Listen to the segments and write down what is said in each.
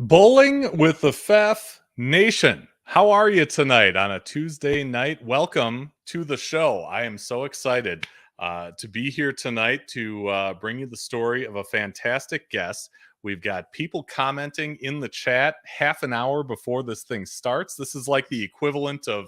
Bowling with the Pfaff Nation. How are you tonight on a Tuesday night? Welcome to the show. I am so excited to be here tonight to bring you the story of a fantastic guest. We've got people commenting in the chat half an hour before this thing starts. This is like the equivalent of,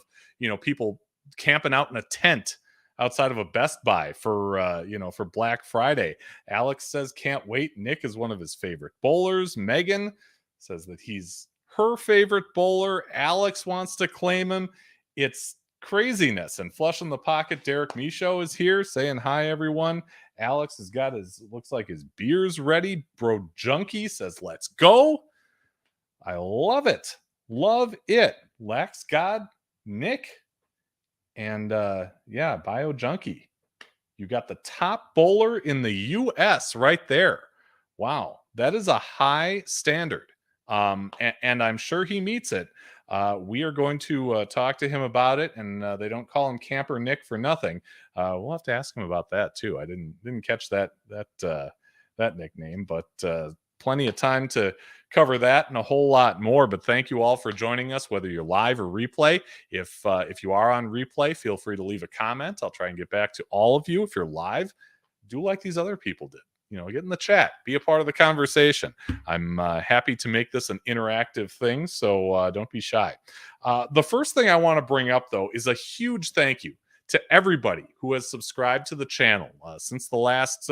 people camping out in a tent outside of a Best Buy for Black Friday. Alex says, can't wait. Nick is one of his favorite bowlers. Megan says that he's her favorite bowler. Alex wants to claim him. It's craziness. And Flush in the Pocket, Derek Michaud is here saying hi, everyone. Alex has got looks like his beer's ready. Bro Junkie says, let's go. I love it. Love it. Lax God, Nick, and Bio Junkie. You got the top bowler in the U.S. right there. Wow. That is a high standard. And I'm sure he meets it. We are going to talk to him about it, and they don't call him Camper Nick for nothing. We'll have to ask him about that too. I didn't catch that nickname, but plenty of time to cover that and a whole lot more. But thank you all for joining us, whether you're live or replay. If you are on replay, feel free to leave a comment. I'll try and get back to all of you. If you're live, do like these other people did. Get in the chat, be a part of the conversation. I'm happy to make this an interactive thing, so don't be shy. The first thing I want to bring up, though, is a huge thank you to everybody who has subscribed to the channel. Since the last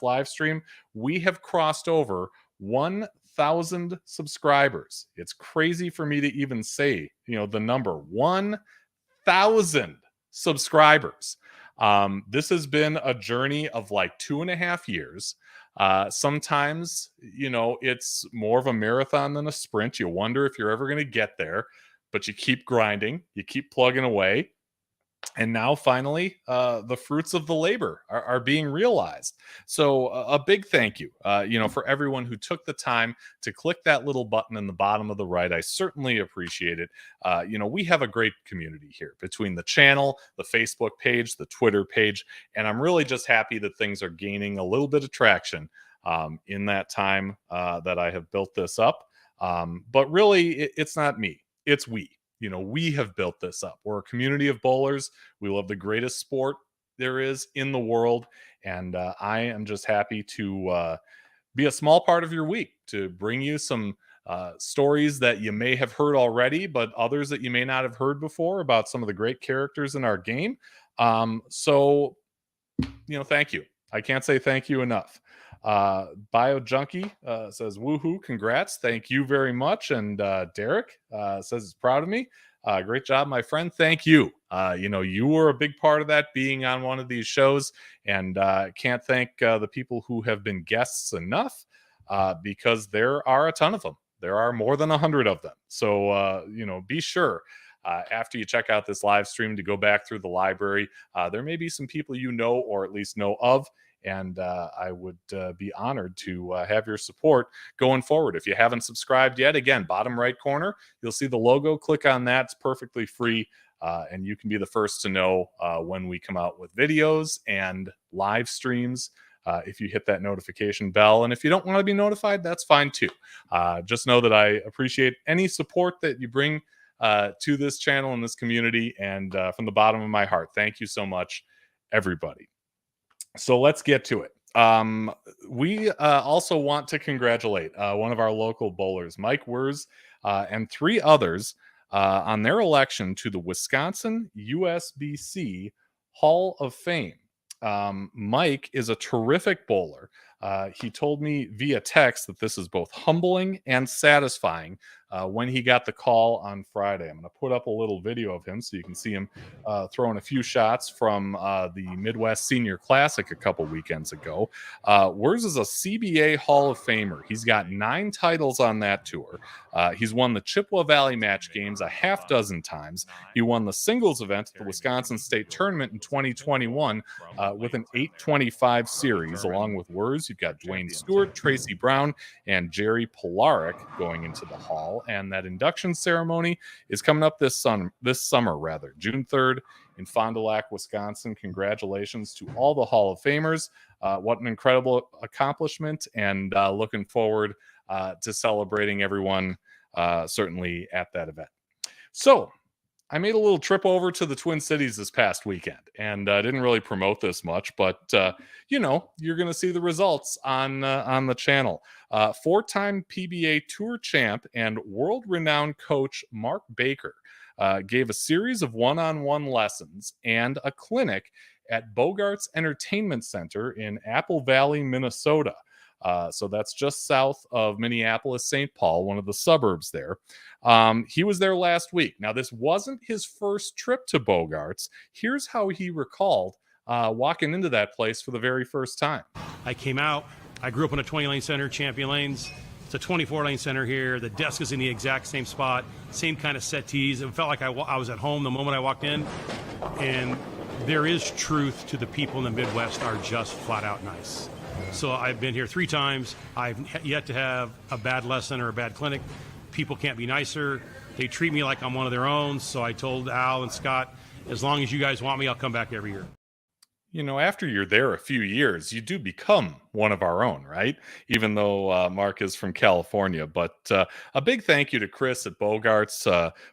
live stream, we have crossed over 1,000 subscribers. It's crazy for me to even say, the number 1,000 subscribers. This has been a journey of like 2.5 years. Sometimes, it's more of a marathon than a sprint. You wonder if you're ever going to get there, but you keep grinding, you keep plugging away. And now finally, the fruits of the labor are being realized. So a big thank you, for everyone who took the time to click that little button in the bottom of the right. I certainly appreciate it. We have a great community here between the channel, the Facebook page, the Twitter page, and I'm really just happy that things are gaining a little bit of traction in that time that I have built this up. But really, it's not me, it's we. We have built this up. We're a community of bowlers. We love the greatest sport there is in the world. And I am just happy to be a small part of your week, to bring you some stories that you may have heard already, but others that you may not have heard before about some of the great characters in our game. So thank you. I can't say thank you enough. Bio Junkie says, woohoo, congrats. Thank you very much. And Derek says he's proud of me. Great job, my friend. Thank you. You were a big part of that, being on one of these shows, and can't thank the people who have been guests enough because there are a ton of them. There are more than 100 of them. So, be sure after you check out this live stream to go back through the library. There may be some people or at least know of, and I would be honored to have your support going forward. If you haven't subscribed yet, again, bottom right corner, you'll see the logo. Click on that. It's perfectly free, and you can be the first to know when we come out with videos and live streams. If you hit that notification bell. And if you don't want to be notified, that's fine too. Just know that I appreciate any support that you bring to this channel and this community. And from the bottom of my heart, thank you so much, everybody. So let's get to it. We also want to congratulate one of our local bowlers, Mike Wers, and 3 others on their election to the Wisconsin USBC Hall of Fame. Mike is a terrific bowler. He told me via text that this is both humbling and satisfying when he got the call on Friday. I'm going to put up a little video of him so you can see him throwing a few shots from the Midwest Senior Classic a couple weekends ago. Wurs is a CBA Hall of Famer. He's got 9 titles on that tour. He's won the Chippewa Valley match games a half dozen times. He won the singles event at the Wisconsin State Tournament in 2021 with an 825 series. Along with Wurs, you've got Dwayne Stewart, Tracy Brown, and Jerry Polaric going into the Hall. And that induction ceremony is coming up this summer, June 3rd in Fond du Lac, Wisconsin. Congratulations to all the Hall of Famers. What an incredible accomplishment, and looking forward to celebrating everyone certainly at that event. So I made a little trip over to the Twin Cities this past weekend, and I didn't really promote this much, but you're going to see the results on the channel. 4-time PBA Tour champ and world-renowned coach Mark Baker gave a series of one-on-one lessons and a clinic at Bogart's Entertainment Center in Apple Valley, Minnesota. So that's just south of Minneapolis, St. Paul, one of the suburbs there. He was there last week. Now, this wasn't his first trip to Bogart's. Here's how he recalled walking into that place for the very first time. I came out. I grew up in a 20-lane center, Champion Lanes. It's a 24-lane center here. The desk is in the exact same spot, same kind of settees. It felt like I was at home the moment I walked in. And there is truth to the people in the Midwest are just flat out nice. So I've been here 3 times. I've yet to have a bad lesson or a bad clinic. People can't be nicer. They treat me like I'm one of their own. So I told Al and Scott, as long as you guys want me, I'll come back every year. After you're there a few years, you do become one of our own, right? Even though Mark is from California. But a big thank you to Chris at Bogart's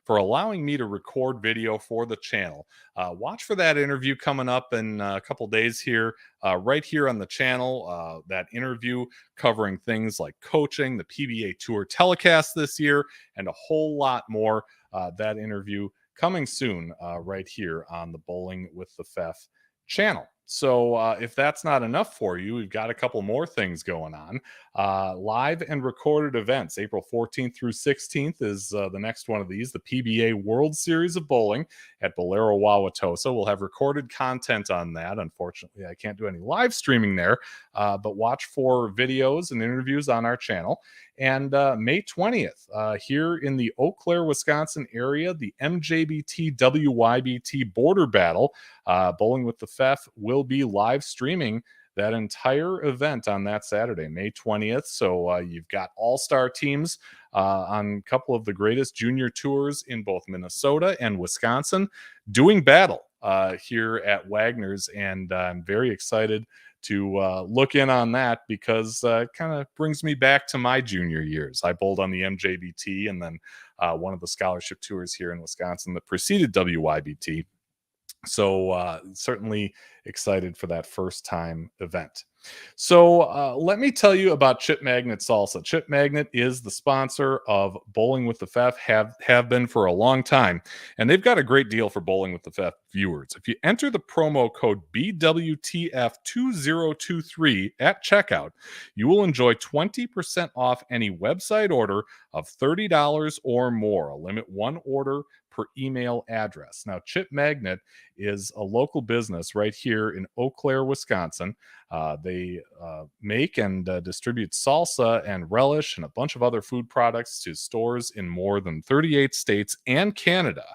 for allowing me to record video for the channel. Watch for that interview coming up in a couple days here, right here on the channel. That interview covering things like coaching, the PBA Tour telecast this year, and a whole lot more. That interview coming soon right here on the Bowling with the Fef channel. So if that's not enough for you, we've got a couple more things going on. Live and recorded events. April 14th through 16th is the next one of these, the PBA World Series of Bowling at Bolero Wauwatosa. We'll have recorded content on that. Unfortunately, I can't do any live streaming there, but watch for videos and interviews on our channel. And May 20th, here in the Eau Claire, Wisconsin area, the MJBT WYBT Border Battle, Bowling with the Fef will be live streaming that entire event on that Saturday, May 20th. So you've got all-star teams on a couple of the greatest junior tours in both Minnesota and Wisconsin doing battle here at Wagner's. And I'm very excited to look in on that because it kind of brings me back to my junior years. I bowled on the MJBT and then one of the scholarship tours here in Wisconsin that preceded WYBT. So certainly excited for that first time event. So let me tell you about Chip Magnet Salsa. Chip Magnet is the sponsor of Bowling with the Fef, have been for a long time. And they've got a great deal for Bowling with the Fef viewers. If you enter the promo code BWTF2023 at checkout, you will enjoy 20% off any website order of $30 or more. A limit 1 order per email address. Now, Chip Magnet is a local business right here in Eau Claire, Wisconsin. They make and distribute salsa and relish and a bunch of other food products to stores in more than 38 states and Canada.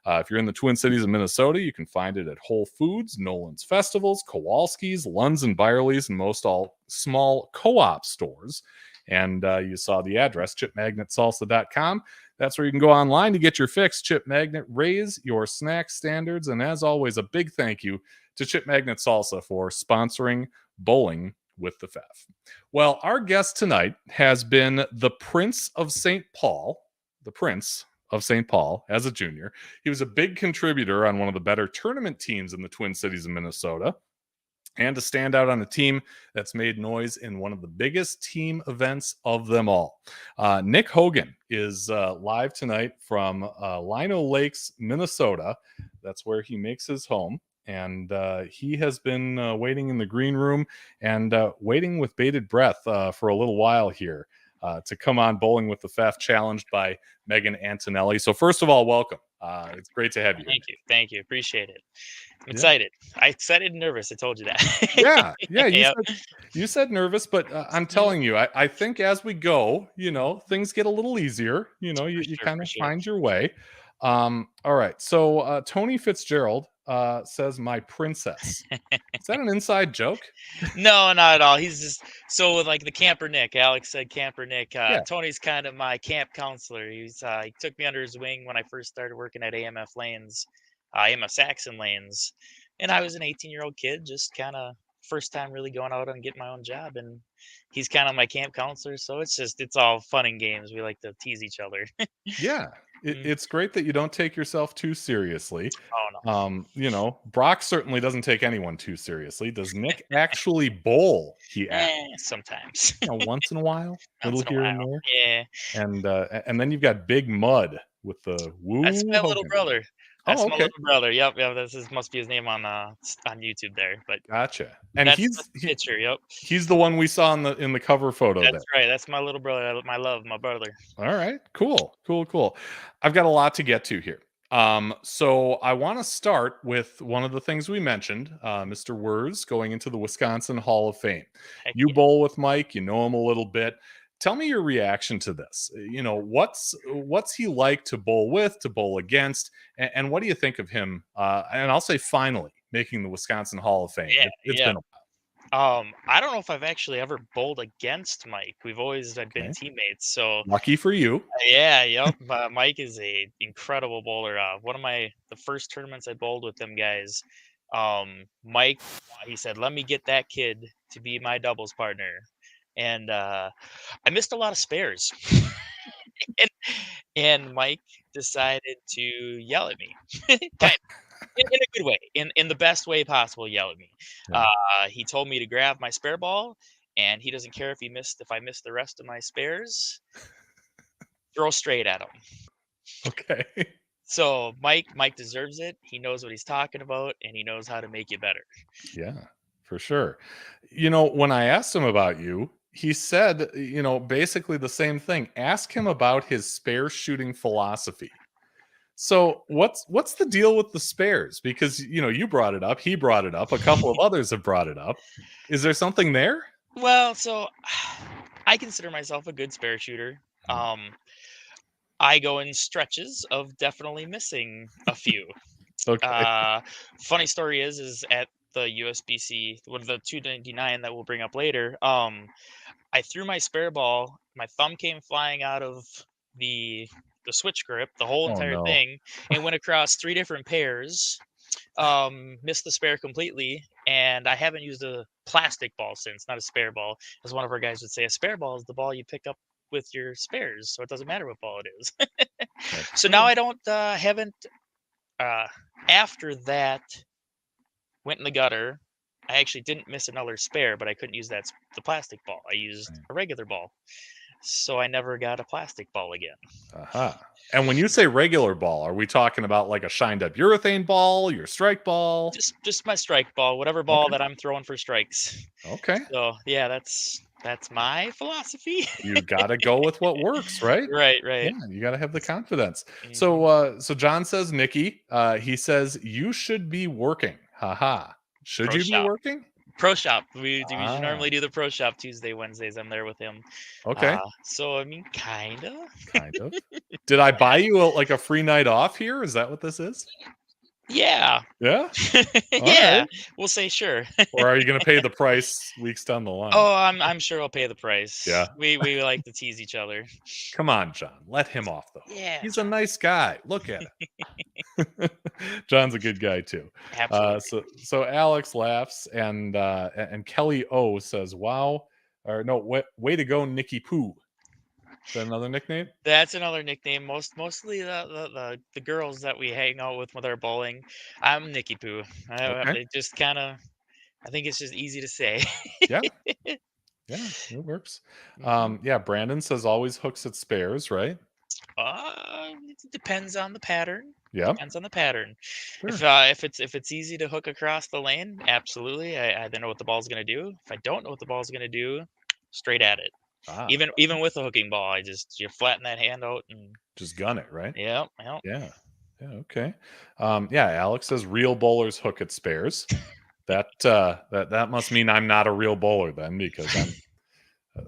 If you're in the Twin Cities of Minnesota, you can find it at Whole Foods, Nolan's Festivals, Kowalski's, Lund's and Byerly's, and most all small co-op stores. And you saw the address, chipmagnetsalsa.com. That's where you can go online to get your fix. Chip Magnet, raise your snack standards. And as always, a big thank you to Chip Magnet Salsa for sponsoring Bowling with the Fef. Well, our guest tonight has been the Prince of St. Paul, as a junior. He was a big contributor on one of the better tournament teams in the Twin Cities of Minnesota, and to stand out on a team that's made noise in one of the biggest team events of them all. Nick Hogan is live tonight from Lino Lakes, Minnesota. That's where he makes his home. and he has been waiting in the green room and waiting with bated breath for a little while here to come on Bowling with the Faf, challenged by Megan Antonelli. So first of all, welcome. It's great to have you here. Thank you. Appreciate it. I'm Yeah. excited. I'm excited and nervous. I told you that. Yeah, Yep. you said nervous, but I'm telling you, I think as we go, things get a little easier. You kind For of sure. find your way. All right. So Tony Fitzgerald says, "My princess." Is that an inside joke? No, not at all. He's just so with like the camper Nick. Alex said camper Nick. Yeah. Tony's kind of my camp counselor. He took me under his wing when I first started working at AMF Lanes, AMF Saxon Lanes, and I was an 18-year-old kid, just kind of first time really going out and getting my own job. And he's kind of my camp counselor, so it's all fun and games. We like to tease each other. Yeah. It's great that you don't take yourself too seriously. Oh no. Brock certainly doesn't take anyone too seriously. Does Nick actually bowl? He asks. Sometimes. Once in a while, Once little in a here and while. there. Yeah. And then you've got Big Mud with the woo. That's my little Hogan. brother. That's Oh, my okay. little brother. Yep. Must be his name on YouTube there. But Gotcha. And that's the picture. Yep. he's the one we saw in the cover photo. That's right. That's my little brother. My love, my brother. All right. Cool. I've got a lot to get to here. So I want to start with one of the things we mentioned, Mr. Wurs going into the Wisconsin Hall of Fame. Heck You yeah. bowl with Mike, you know him a little bit. Tell me your reaction to this. What's he like to bowl with, to bowl against, and what do you think of him? And I'll say finally making the Wisconsin Hall of Fame. Yeah, It's yeah. been a while. I don't know if I've actually ever bowled against Mike. We've always been Okay. teammates. So Lucky for you. yeah, yep. Mike is a incredible bowler. One of the first tournaments I bowled with them guys. Mike, he said, "Let me get that kid to be my doubles partner," and I missed a lot of spares. and Mike decided to yell at me, kind in a good way, in the best way possible. Yell at me. Yeah. He told me to grab my spare ball, and he doesn't care if I missed the rest of my spares. Throw straight at him. Okay. So Mike deserves it. He knows what he's talking about, and he knows how to make you better. Yeah, for sure. When I asked him about you, he said, basically the same thing. Ask him about his spare shooting philosophy. So what's the deal with the spares? Because you brought it up, he brought it up, a couple of others have brought it up. Is there something there? Well, so I consider myself a good spare shooter. I go in stretches of definitely missing a few. Okay. Funny story is at the USBC, one of the 299 that we'll bring up later. I threw my spare ball. My thumb came flying out of the switch grip, the whole Oh, entire no. thing, and went across 3 different pairs. Missed the spare completely, and I haven't used a plastic ball since, not a spare ball. As one of our guys would say, a spare ball is the ball you pick up with your spares, so it doesn't matter what ball it is. So now I haven't. After that, went in the gutter. I actually didn't miss another spare, but I couldn't use the plastic ball. I used a regular ball, so I never got a plastic ball again. Uh-huh. And when you say regular ball, are we talking about like a shined up urethane ball, your strike ball? Just my strike ball, whatever ball that I'm throwing for strikes. Okay. So yeah, that's my philosophy. You got to go with what works, right? Right. Yeah, you got to have the confidence. Mhm. So John says, Nikki, he says you should be working. Haha. Should Pro you shop. be working? Pro shop. We normally do the pro shop Tuesday, Wednesdays. I'm there with him. Okay. So I mean, kind of. Kind of. Did I buy you a free night off here? Is that what this is? Yeah. Yeah. Yeah. Right. We'll say sure. Or are you going to pay the price weeks down the line? Oh, I'm sure I'll pay the price. Yeah. We like to tease each other. Come on, John. Let him off the hook. Yeah. He's a nice guy. Look at him. John's a good guy too. Absolutely. So Alex laughs and Kelly O says, "Wow," or no, way to go, Nikki Poo. Is that another nickname? That's another nickname. Mostly the girls that we hang out with our bowling. I'm Nicky Poo. Okay. It just kind of. I think it's just easy to say. Yeah. Yeah, it works. Yeah, Brandon says always hooks at spares, right? It depends on the pattern. Yep. Depends on the pattern. Sure. If it's easy to hook across the lane, absolutely. I then know what the ball's gonna do. If I don't know what the ball's gonna do, straight at it. Ah, Even with a hooking ball, you flatten that hand out and just gun it, right? yeah, yeah. Yeah. Yeah. Okay. Yeah. Alex says real bowlers hook at spares. That must mean I'm not a real bowler then, because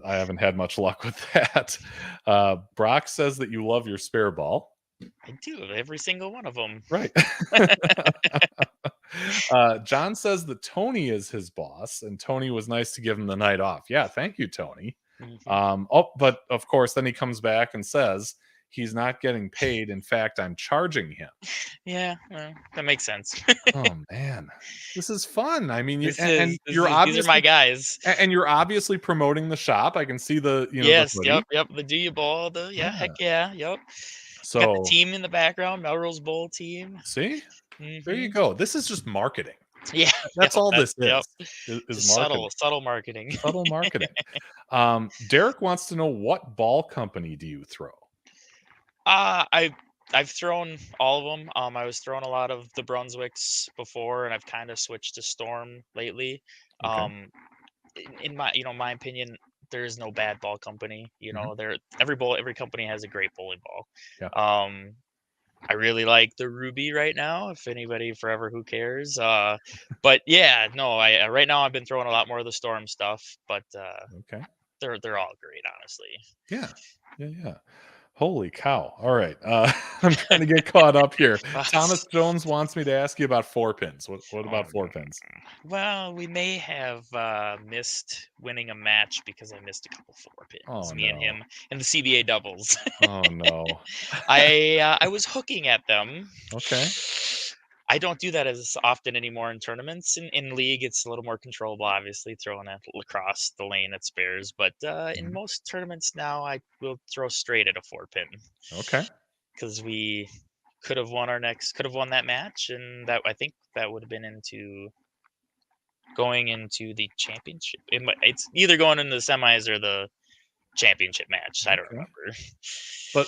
I haven't had much luck with that. Brock says that you love your spare ball. I do every single one of them. Right. John says that Tony is his boss, and Tony was nice to give him the night off. Yeah, thank you, Tony. But of course, then he comes back and says he's not getting paid. In fact, I'm charging him. Yeah, well, that makes sense. Oh man, this is fun. I mean, These are my guys. and you're obviously promoting the shop. I can see the the Yes, hoodie. yep. The Do You Ball, heck yeah, yep. Got So the team in the background, Melrose Bowl team. see, there you Mhm. go. This is just marketing. Yeah, That's all this is. yep. Is Just marketing. subtle marketing. Subtle marketing. Derek wants to know, what ball company do you throw? I've thrown all of them. I was throwing a lot of the Brunswicks before, and I've kind of switched to Storm lately. Okay. In my opinion, there is no bad ball company. Mhm. Every company has a great bowling ball. Yeah. I really like the Ruby right now. If anybody forever, who cares? But yeah, no. I right now I've been throwing a lot more of the Storm stuff, but Okay. they're all great, honestly. Yeah. Yeah. Yeah. Holy cow. All right. I'm trying to get caught up here. Thomas Jones wants me to ask you about four pins. What Oh, about four pins? well, we may have missed winning a match because I missed a couple four Oh pins. Me and no. him in the CBA doubles. Oh no. I was hooking at them. Okay. I don't do that as often anymore in tournaments. In league, it's a little more controllable, obviously, throwing at across the lane at spares. But in Mhm. most tournaments now, I will throw straight at a four pin Okay. because we could have won that match, and that I think that would have been going into the championship. It's either going into the semis or the championship match. I don't Okay. remember.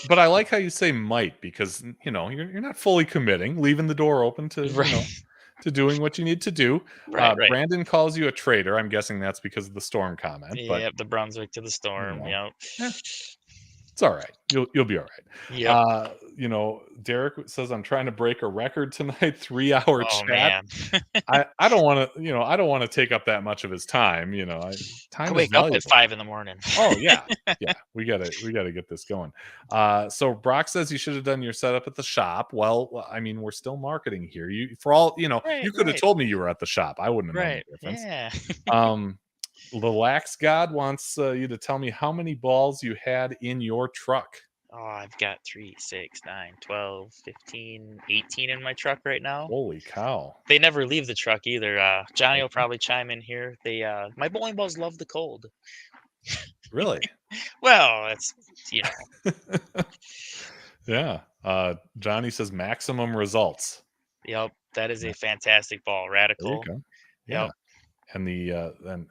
But I like how you say might, because you're not fully committing, leaving the door open to Right, to doing what you need to do. right. Brandon calls you a traitor. I'm guessing that's because of the Storm comment, but Yep, the Brunswick to the you Storm. know, Yep, eh, it's all right. You'll be all right. yep. Derek says I'm trying to break a record tonight. 3-hour Oh chat. man, I don't want to I don't want to take up that much of his time. I Time is wake up at valuable. 5 in the morning. Oh yeah, yeah. We gotta get this going. So Brock says you should have done your setup at the shop. Well, I mean, we're still marketing here. You for all Right, you could have right, told me you were at the shop. I wouldn't have known right. the difference. Yeah. Um, the Lax God wants you to tell me how many balls you had in your truck. Oh, I've got 3, 6, 9, 12, 15, 18 in my truck right now. Holy cow! They never leave the truck either. Johnny will Okay. probably chime in here. My bowling balls love the cold. Really? Well, it's. Yeah. Johnny says maximum results. Yep, that is Yeah, a fantastic ball. there you Radical. go. Yeah. Yep. And the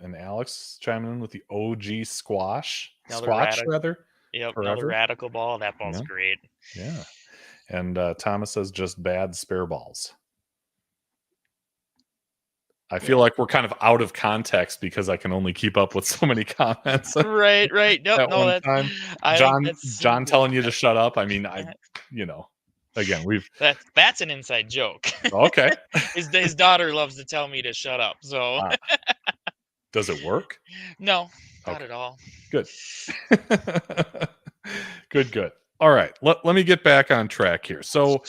and Alex chiming in with the OG Another squash radical. rather, Yep, another forever. radical ball. That ball's Yeah, great. yeah. And Thomas says just bad spare balls. I feel Yeah. like we're kind of out of context because I can only keep up with so many comments Right, right. Nope, at no, one that's time. I think that's John telling you to shut up. I mean, again, we've that's an inside joke. okay. His daughter loves to tell me to shut up. So Ah, does it work? no, not Okay, at all. good. Good. All right. Let me get back on track here. So,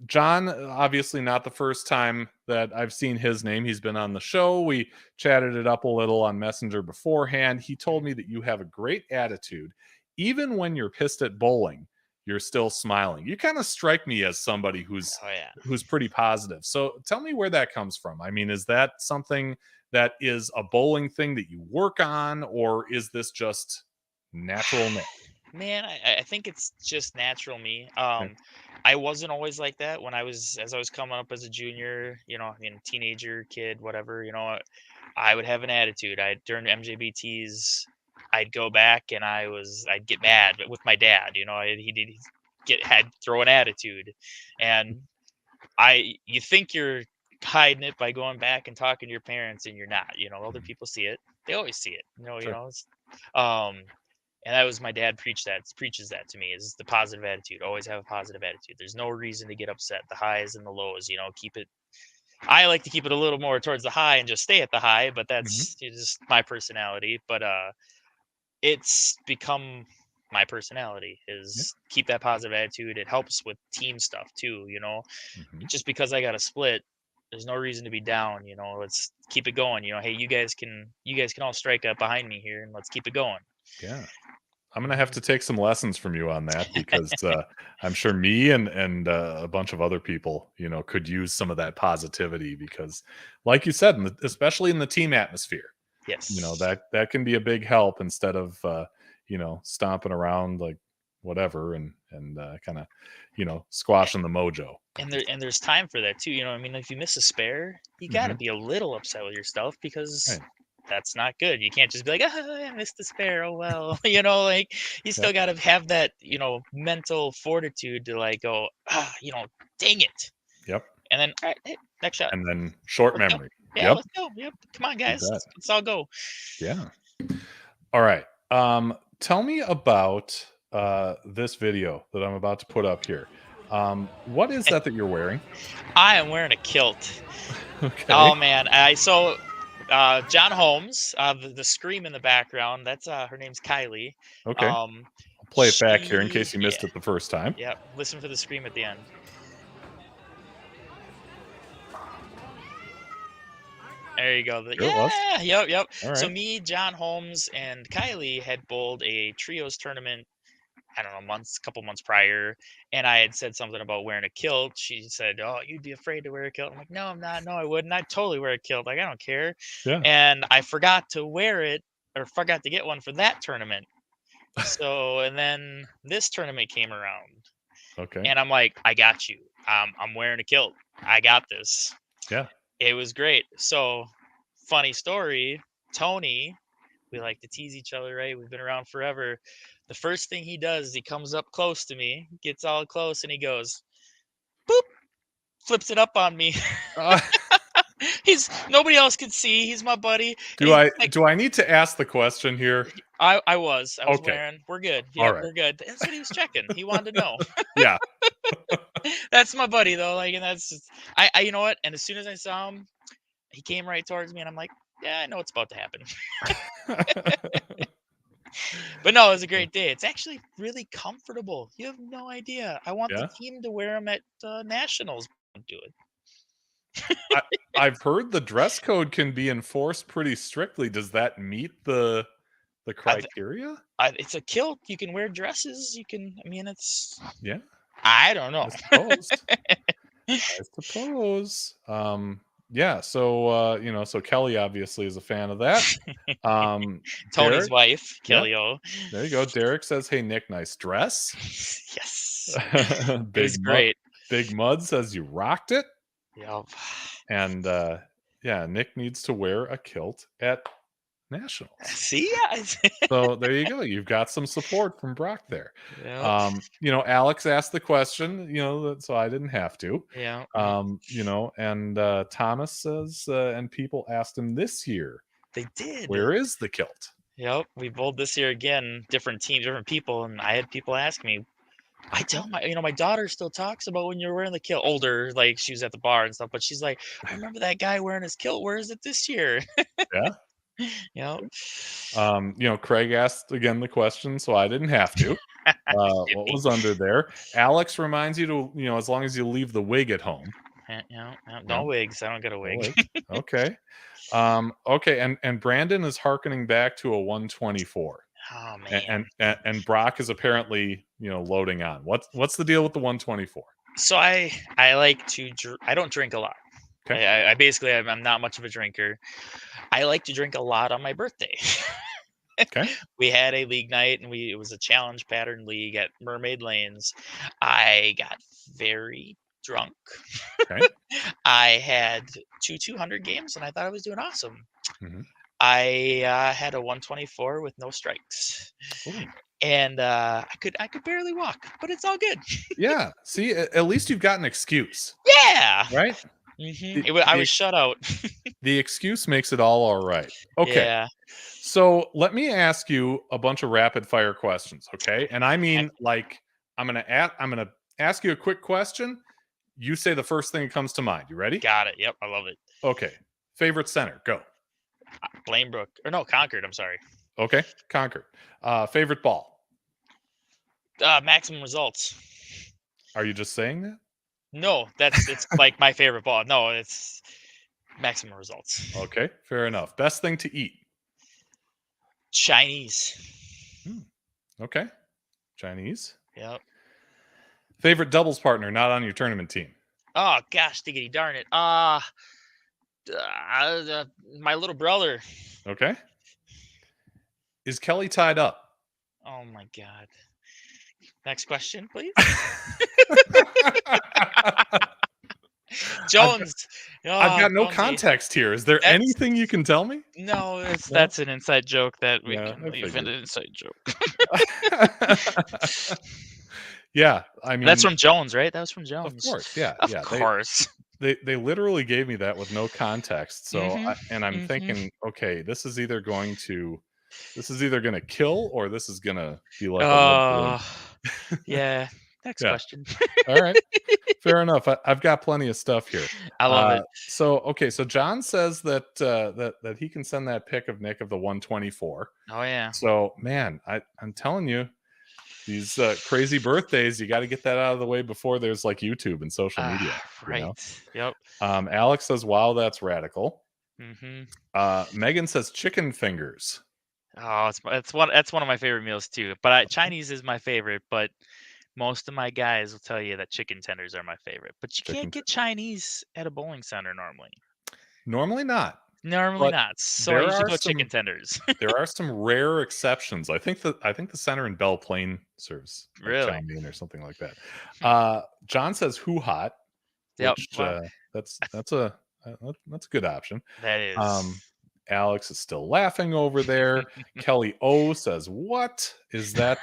John, obviously not the first time that I've seen his name. He's been on the show. We chatted it up a little on Messenger beforehand. He told me that you have a great attitude. Even when you're pissed at bowling, you're still smiling. You kind of strike me as somebody Oh yeah. who's pretty positive. So tell me where that comes from. I mean, is that something that is a bowling thing that you work on, or is this just natural? Man, I think it's just natural me. Okay. I wasn't always like that when as I was coming up as a junior, I mean, teenager, kid, whatever, I would have an attitude. During MJBTs, I'd go back and I'd get mad, but with my dad, he did. throw an attitude. And you think you're hiding it by going back and talking to your parents, and you're not. Other people see it. They always see it. Sure. And that was my dad preaches that to me, is the positive attitude. Always have a positive attitude. There's no reason to get upset. The highs and the lows, keep it. I like to keep it a little more towards the high and just stay at the high, but that's just my personality. But it's become my personality, is keep that positive attitude. It helps with team stuff too. Just because I got a split, there's no reason to be down. Let's keep it going. Hey, you guys can all strike up behind me here, and let's keep it going. Yeah. I'm gonna have to take some lessons from you on that, because I'm sure me and a bunch of other people, could use some of that positivity, because, like you said, especially in the team atmosphere, Yes. that can be a big help, instead of stomping around like whatever and kind of squashing the mojo. And there's time for that too. If you miss a spare, you got to be a little upset with yourself, because that's not good. You can't just be like, I missed the spare. Oh, well, like, you still got to have that, mental fortitude to like go, dang it. Yep. And then, all right, hey, next shot. And then short Let's memory. go. Yeah, let's go. Yep. Come on, guys. Let's all go. Yeah. All right. Tell me about this video that I'm about to put up here. What is that you're wearing? I am wearing a kilt. Okay. Oh man, John Holmes, the scream in the background, that's her name's Kylie. Okay. I'll play it back here in case you missed it the first time. Yeah, listen for the scream at the end. There you go. Yep. Right. So me, John Holmes, and Kylie had bowled a trios tournament, I don't know, couple months prior, and I had said something about wearing a kilt. She said, "Oh, you'd be afraid to wear a kilt." I'm like, "No, I'm not. No, I wouldn't. I'd totally wear a kilt. Like, I don't care." Yeah. And I forgot to wear it, or forgot to get one for that tournament. So, and then this tournament came around. Okay. And I'm like, "I got you. I'm wearing a kilt. I got this." Yeah. It was great. So, funny story, Tony, we like to tease each other, right? We've been around forever. The first thing he does is he comes up close to me, gets all close, and he goes, boop, flips it up on me. Nobody else can see. He's my buddy. Do I need to ask the question here? I was okay. wearing. We're good. Yeah, right. We're good. That's what he was checking. He wanted to know. Yeah. That's my buddy though. Like, and that's just, I you know what? And as soon as I saw him, he came right towards me, and I'm like, yeah, I know what's about to happen. But no, it was a great day. It's actually really comfortable. You have no idea. I want the team to wear them at nationals. Don't do it. I've heard the dress code can be enforced pretty strictly. Does that meet the criteria? It's a kilt. You can wear dresses. You can. I mean, it's. Yeah. I don't know. I suppose. Yeah. So so Kelly obviously is a fan of that. Tony's Derek, wife, Kelly O. There you go. Derek says, "Hey Nick, nice dress." Yes. Big great. Big Mud says you rocked it. Yep. And Nick needs to wear a kilt at nationals. See, so there you go. You've got some support from Brock there. Yeah. Alex asked the question, so I didn't have to. Yeah. And Thomas says, and people asked him this year. They did. Where is the kilt? Yep. We bowled this year again, different teams, different people, and I had people ask me. I tell my daughter still talks about when you're wearing the kilt. Older, like she was at the bar and stuff, but she's like, I remember that guy wearing his kilt. Where is it this year? Yeah. Craig asked again the question, so I didn't have to. What was under there? Alex reminds you to, as long as you leave the wig at home. No wigs. I don't get a wig. Okay. Okay. And Brandon is hearkening back to a 124. Oh man. And Brock is apparently, loading on. What's the deal with the 124? So I like to. I don't drink a lot. Okay. I basically I'm not much of a drinker. I like to drink a lot on my birthday. Okay. We had a league night, and it was a challenge pattern league at Mermaid Lanes. I got very drunk. Okay. I had 200 games, and I thought I was doing awesome. Mm-hmm. I had a 124 with no strikes. Ooh. and I could barely walk, but it's all good. Yeah. See, at least you've got an excuse, Yeah. right? I The was shut out. the excuse makes it all right. Okay. Yeah. So let me ask you a bunch of rapid fire questions, okay? And I mean, Heck, like, I'm gonna ask you a quick question. You say the first thing that comes to mind. You ready? got it. Yep, I love it. Okay. Favorite center, go. Blainbrook or no Concord. I'm sorry. Okay, Concord. Favorite ball. Maximum results. Are you just saying that? No, it's like my favorite ball. No, it's maximum results. Okay, fair enough. Best thing to eat. Chinese. Okay, Chinese. Yep. Favorite doubles partner, not on your tournament team. Oh gosh, diggity darn it. My little brother. Okay. Is Kelly tied up? Oh my god. Next question, please. Jones. I've got no Jonesy. context here. Is there That's- anything you can tell me? No, that's an inside joke that we Yeah, can I leave figured. an inside joke. Yeah, I mean, That's from Jones, right? That was from Jones. of course, yeah, Of yeah. course. They literally gave me that with no context. So, Mhm, I'm thinking, okay, this is either going to kill or this is gonna be like a love balloon. Yeah. Next Yeah. question. All right, fair enough. I've got plenty of stuff here. I love it. So, okay, so John says that that he can send that pic of Nick of the 124. Oh yeah. So, man, I'm telling you, these crazy birthdays, you got to get that out of the way before there's like YouTube and social media. Right. Yep. Alex says, "Wow, that's radical." Mm-hmm. Megan says, "Chicken fingers." Oh, that's one of my favorite meals too. But Chinese is my favorite. But most of my guys will tell you that chicken tenders are my favorite. But you can't get Chinese at a bowling center normally. Normally not. Normally But not. So I there usually are go some- chicken tenders. There are some rare exceptions. I think the center in Belle Plaine serves like Really? chow mein or something like that. John says "Who hot," Yep. which Well, that's a good option. that is. Alex is still laughing over there. Kelly O says, "What is that?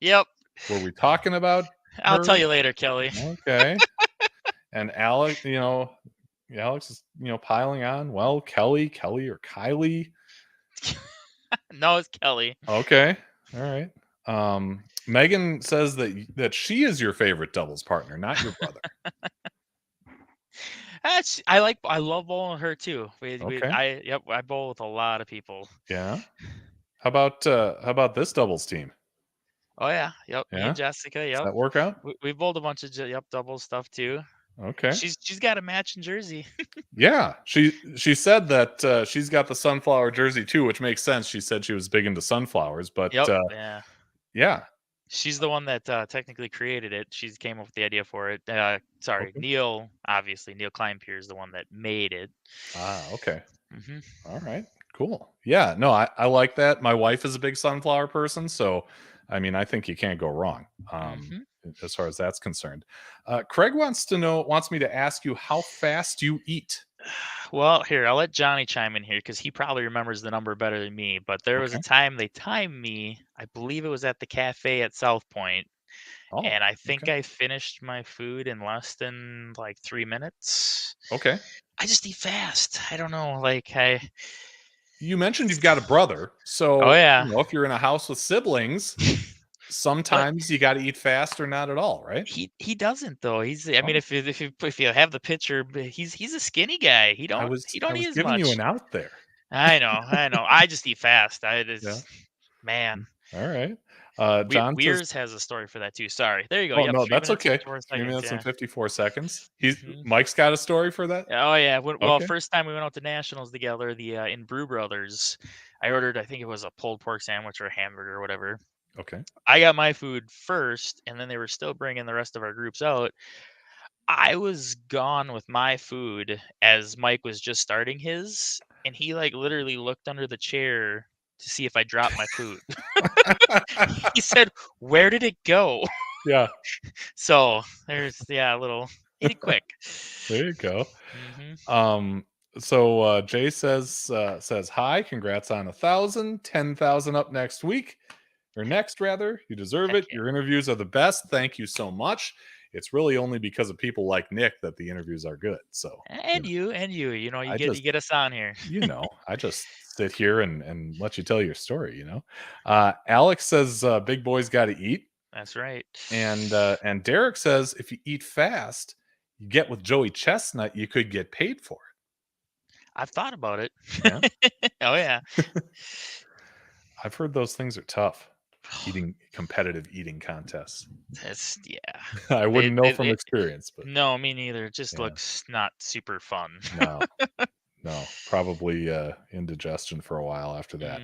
Yep. Were we talking about?" I'll her? tell you later, Kelly. Okay. And Alex, Alex is piling on. Well, Kelly or Kylie. No, it's Kelly. Okay. All right. Megan says that she is your favorite doubles partner, not your brother. I love bowling with her too. Okay. I bowl with a lot of people. Yeah. How about this doubles team? Oh yeah, yep. Me Yeah? and Jessica, Does yep. that work out? We bowled a bunch of double stuff too. Okay. She's got a matching jersey. Yeah. She said that she's got the sunflower jersey too, which makes sense. She said she was big into sunflowers, but Yep. Yeah. yeah. She's the one that technically created it. She came up with the idea for it. Sorry, Okay. Neil Kleinpier is the one that made it. Okay. Mm-hmm. All right. Cool. Yeah. No, I like that. My wife is a big sunflower person, so I mean, I think you can't go wrong as far as that's concerned. Craig wants me to ask you how fast you eat. Well, here, I'll let Johnny chime in here because he probably remembers the number better than me. But there was a time they timed me. I believe it was at the cafe at South Point. Oh, and I think okay. I finished my food in less than like 3 minutes. Okay. I just eat fast. I don't know. You mentioned you've got a brother. So Oh, yeah. if you're in a house with siblings, sometimes you got to eat fast or not at all, right? He doesn't though. I mean, if you have the picture, he's a skinny guy. He don't eat as giving much. you an out there. I know. I just eat fast. Man. All right. John Weers has a story for that too. Sorry. There you go. Oh, yep, no, 3 that's minutes, okay. 54 3 minutes seconds, and 54 seconds. Mhm. Mike's got a story for that? Oh yeah. Well, Okay. first time we went out to nationals together, in Brew Brothers, I ordered, I think it was a pulled pork sandwich or a hamburger or whatever. Okay. I got my food first, and then they were still bringing the rest of our groups out. I was gone with my food as Mike was just starting his, and he literally looked under the chair to see if I dropped my food. He said, "Where did it go?" Yeah. So there's a little eat it quick. There you go. Mhm. So Jay says hi, congrats on 1,000, 10,000 up next week. Or next, rather. You deserve Heck it. yeah. Your interviews are the best. Thank you so much. It's really only because of people like Nick that the interviews are good. So And you, you know, I you just, get us on here. I just sit here and let you tell your story. Alex says big boys got to eat, That's right. and Derek says if you eat fast, you get with Joey Chestnut, you could get paid for I've thought about it. it. Yeah, Oh yeah. I've heard those things are tough. Competitive eating contests. That's yeah. I wouldn't know from It experience, but no, me neither. It just yeah, looks not super fun. no. No, probably indigestion for a while after that.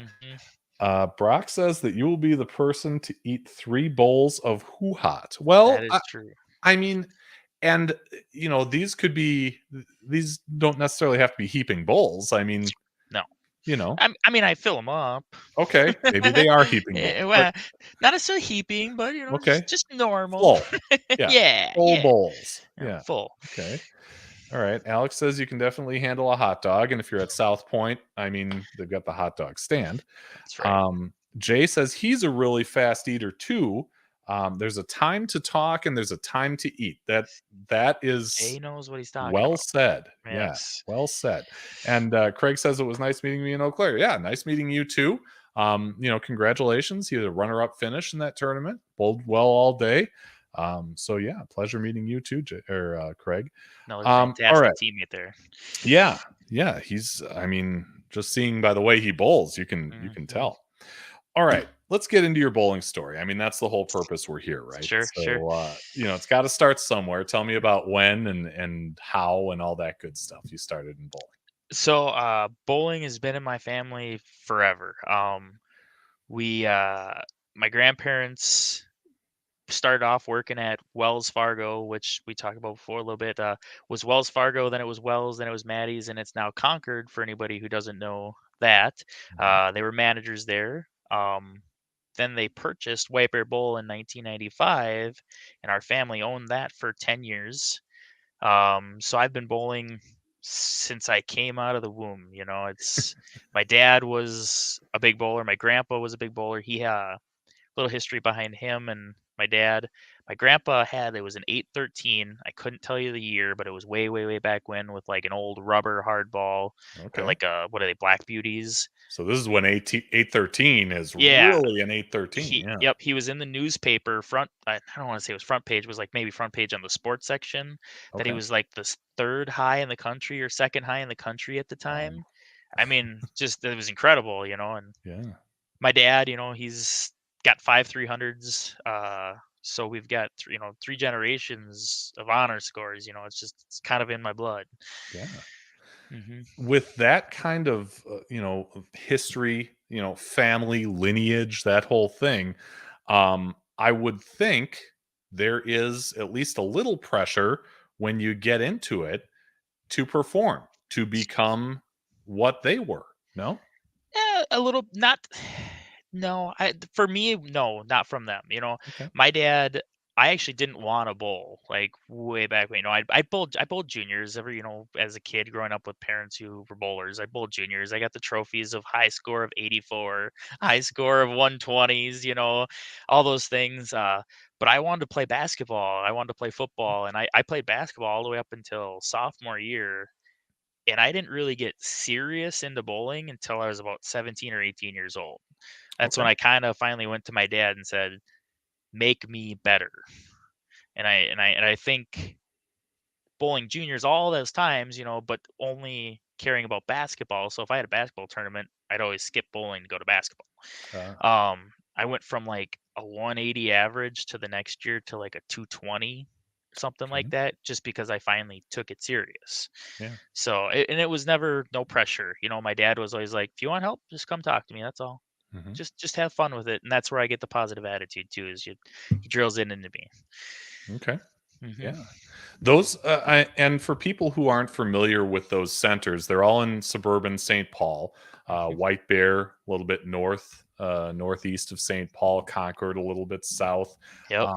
Mhm. Brock says that you will be the person to eat 3 bowls of Hoo Hot. That Well, is true. I mean, and these don't necessarily have to be heaping bowls. I mean, No. you know, I mean, I fill them up. okay, maybe they are heaping bowls, but Well, not necessarily heaping, but okay, just normal. full, yeah, Yeah, full yeah. bowls, yeah, Full. okay. All right. Alex says you can definitely handle a hot dog. And if you're at South Point, I mean, they've got the hot dog stand. That's right. Jay says he's a really fast eater too. There's a time to talk and there's a time to eat. That Jay is knows what he's talking well about. said. Yeah, Yes. well said. And Craig says it was nice meeting me in Eau Claire. Yeah, nice meeting you too. Congratulations. You had a runner-up finish in that tournament. Bowled well all day. So yeah, pleasure meeting you too, Craig. Another All fantastic right. teammate there. Yeah, yeah, I mean, just seeing by the way he bowls, you can Mhm. tell. All right, let's get into your bowling story. I mean, that's the whole purpose we're here, right? Sure, sure. So, it's got to start somewhere. Tell me about when and how and all that good stuff you started in bowling. So, bowling has been in my family forever. We My grandparents started off working at Wells Fargo, which we talked about before a little bit. Was Wells Fargo, then it was Wells, then it was Maddie's, and it's now Concord. For anybody who doesn't know that, Mhm. they were managers there. Then they purchased White Bear Bowl in 1995, and our family owned that for 10 years. So I've been bowling since I came out of the womb. It's my dad was a big bowler. My grandpa was a big bowler. He little history behind him and my dad. My grandpa it was an 813. I couldn't tell you the year, but it was way, way, way back when with like an old rubber hard ball, Okay. like what are they, Black Beauties? So this is when 813 is Yeah. really an 813. Yeah. Yep, he was in the newspaper front. I don't want to say it was front page, it was like maybe front page on the sports section. That he Okay. was like the third high in the country or second high in the country at the Wow. time. I mean, just it was incredible, And Yeah. my dad, he's got 5 300s. So we've got three generations of honor scores. It's kind of in my blood. Yeah. Hmm. With that kind of history, family lineage, that whole thing, I would think there is at least a little pressure when you get into it to perform, to become what they were. No? Yeah, a little not. No, for me, no, not from them. Okay. My dad, I actually didn't want to bowl like way back when. I bowled juniors as a kid growing up with parents who were bowlers. I bowled juniors. I got the trophies of high score of 84, high score of 120s. All those things. But I wanted to play basketball. I wanted to play football, and I played basketball all the way up until sophomore year. And I didn't really get serious into bowling until I was about 17 or 18 years old. That's when Okay. I kind of finally went to my dad and said, "Make me better." And I think bowling juniors all those times, but only caring about basketball. So if I had a basketball tournament, I'd always skip bowling to go to basketball. Uh, I went from like a 180 average to the next year to like a 220, something like okay. that, just because I finally took it serious. Yeah. So, and it was never no pressure. My dad was always like, "If you want help, just come talk to me. That's all. Hmm. Just have fun with it." And that's where I get the positive attitude too. Is he drills it into me. Okay. Hmm. Yeah. Those and for people who aren't familiar with those centers, they're all in suburban St. Paul. Hmm. White Bear, a little bit northeast of St. Paul, Concord, a little bit south. Yep.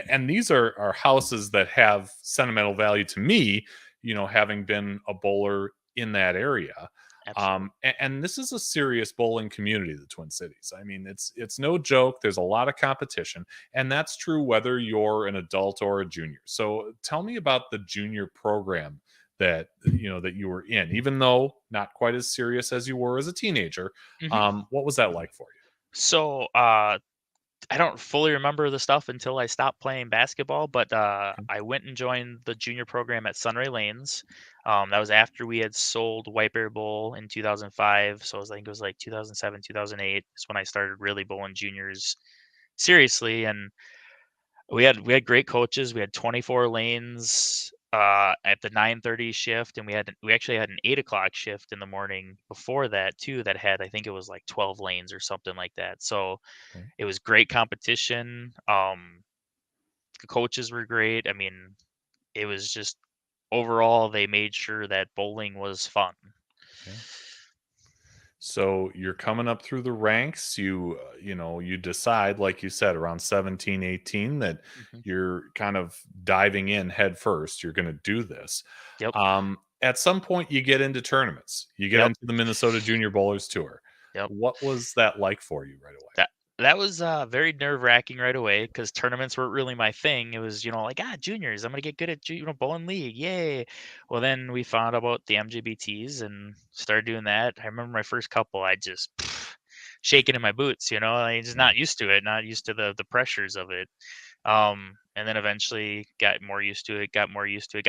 And these are houses that have sentimental value to me. Having been a bowler in that area. Absolutely. And this is a serious bowling community, the Twin Cities. I mean, it's no joke. There's a lot of competition, and that's true whether you're an adult or a junior. So tell me about the junior program that that you were in, even though not quite as serious as you were as a teenager. hmm What was that like for you? So, I don't fully remember the stuff until I stopped playing basketball, but Okay. I went and joined the junior program at Sunray Lanes. That was after we had sold White Bear Bowl in 2005. So I think it was like 2007, 2008 is when I started really bowling juniors seriously. And we had great coaches. We had 24 lanes at the 9:30 shift, and we actually had an 8 o'clock shift in the morning before that too. That had, I think it was like 12 lanes or something like that. So Okay. it was great competition. The coaches were great. I mean, it was just overall they made sure that bowling was fun. Yeah. So you're coming up through the ranks. You decide, like you said, around 17, 18, that hmm you're kind of diving in head first. You're going to do this. Yep. At some point, you get into tournaments. You get Yep. into the Minnesota Junior Bowlers Tour. Yep. What was that like for you right away? That was very nerve wracking right away because tournaments weren't really my thing. It was like juniors. I'm gonna get good at bowling league, yay! Well, then we found out about the MJBTs and started doing that. I remember my first couple, I just shaking in my boots. I just Yeah. not used to it, not used to the pressures of it. And then eventually got more used to it. Got more used to it.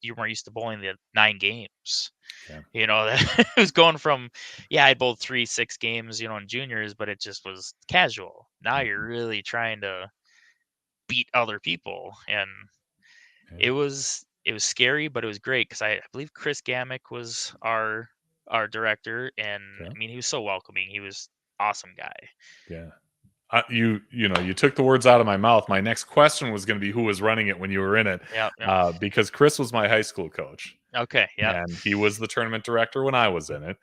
You're more used to bowling the 9 games. Yeah. That it was going from, I bowled 3 6 games, in juniors, but it just was casual. Now you're Mhm. really trying to beat other people, and Yeah. it was scary, but it was great because I believe Chris Gamick was our director, and Yeah. I mean he was so welcoming. He was awesome guy. Yeah. You took the words out of my mouth. My next question was going to be who was running it when you were in it, Yeah. Yeah. because Chris was my high school coach. Okay. Yeah. And he was the tournament director when I was in it.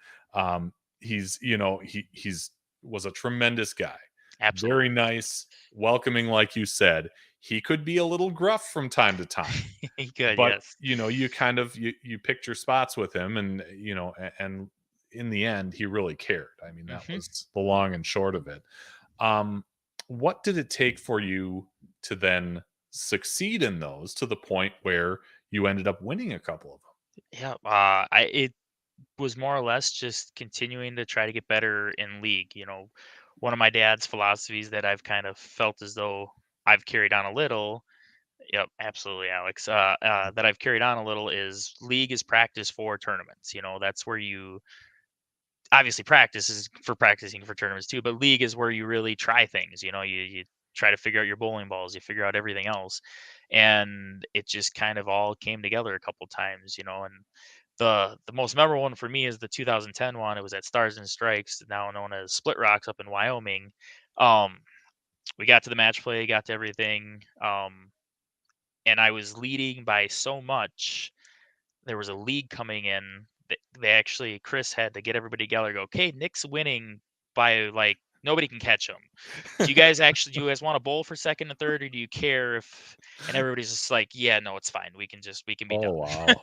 He's was a tremendous guy, very Absolutely. nice, welcoming, like you said. He could be a little gruff from time to time, Good. but Yes. you kind of you picked your spots with him, and and in the end, he really cared. I mean, that hmm was the long and short of it. Um, what did it take for you to then succeed in those to the point where you ended up winning a couple of Yeah. It was more or less just continuing to try to get better in league. One of my dad's philosophies that I've kind of felt as though I've carried on a little. Yep, absolutely, Alex. That I've carried on a little is league is practice for tournaments. That's where you obviously practice is for practicing for tournaments too, but league is where you really try things. You try to figure out your bowling balls, you figure out everything else, and it just kind of all came together a couple times. And the most memorable one for me is the 2010 one. It was at Stars and Strikes, now known as Split Rocks, up in Wyoming. Um, we got to the match play, got to everything, and I was leading by so much. There was a league coming in. They actually, Chris had to get everybody together. Go, okay, Nick's winning by like nobody can catch him. them? Do you guys want to bowl for second and third, or do you care if? And everybody's just like, yeah, no, it's fine. We can be Oh, done. wow.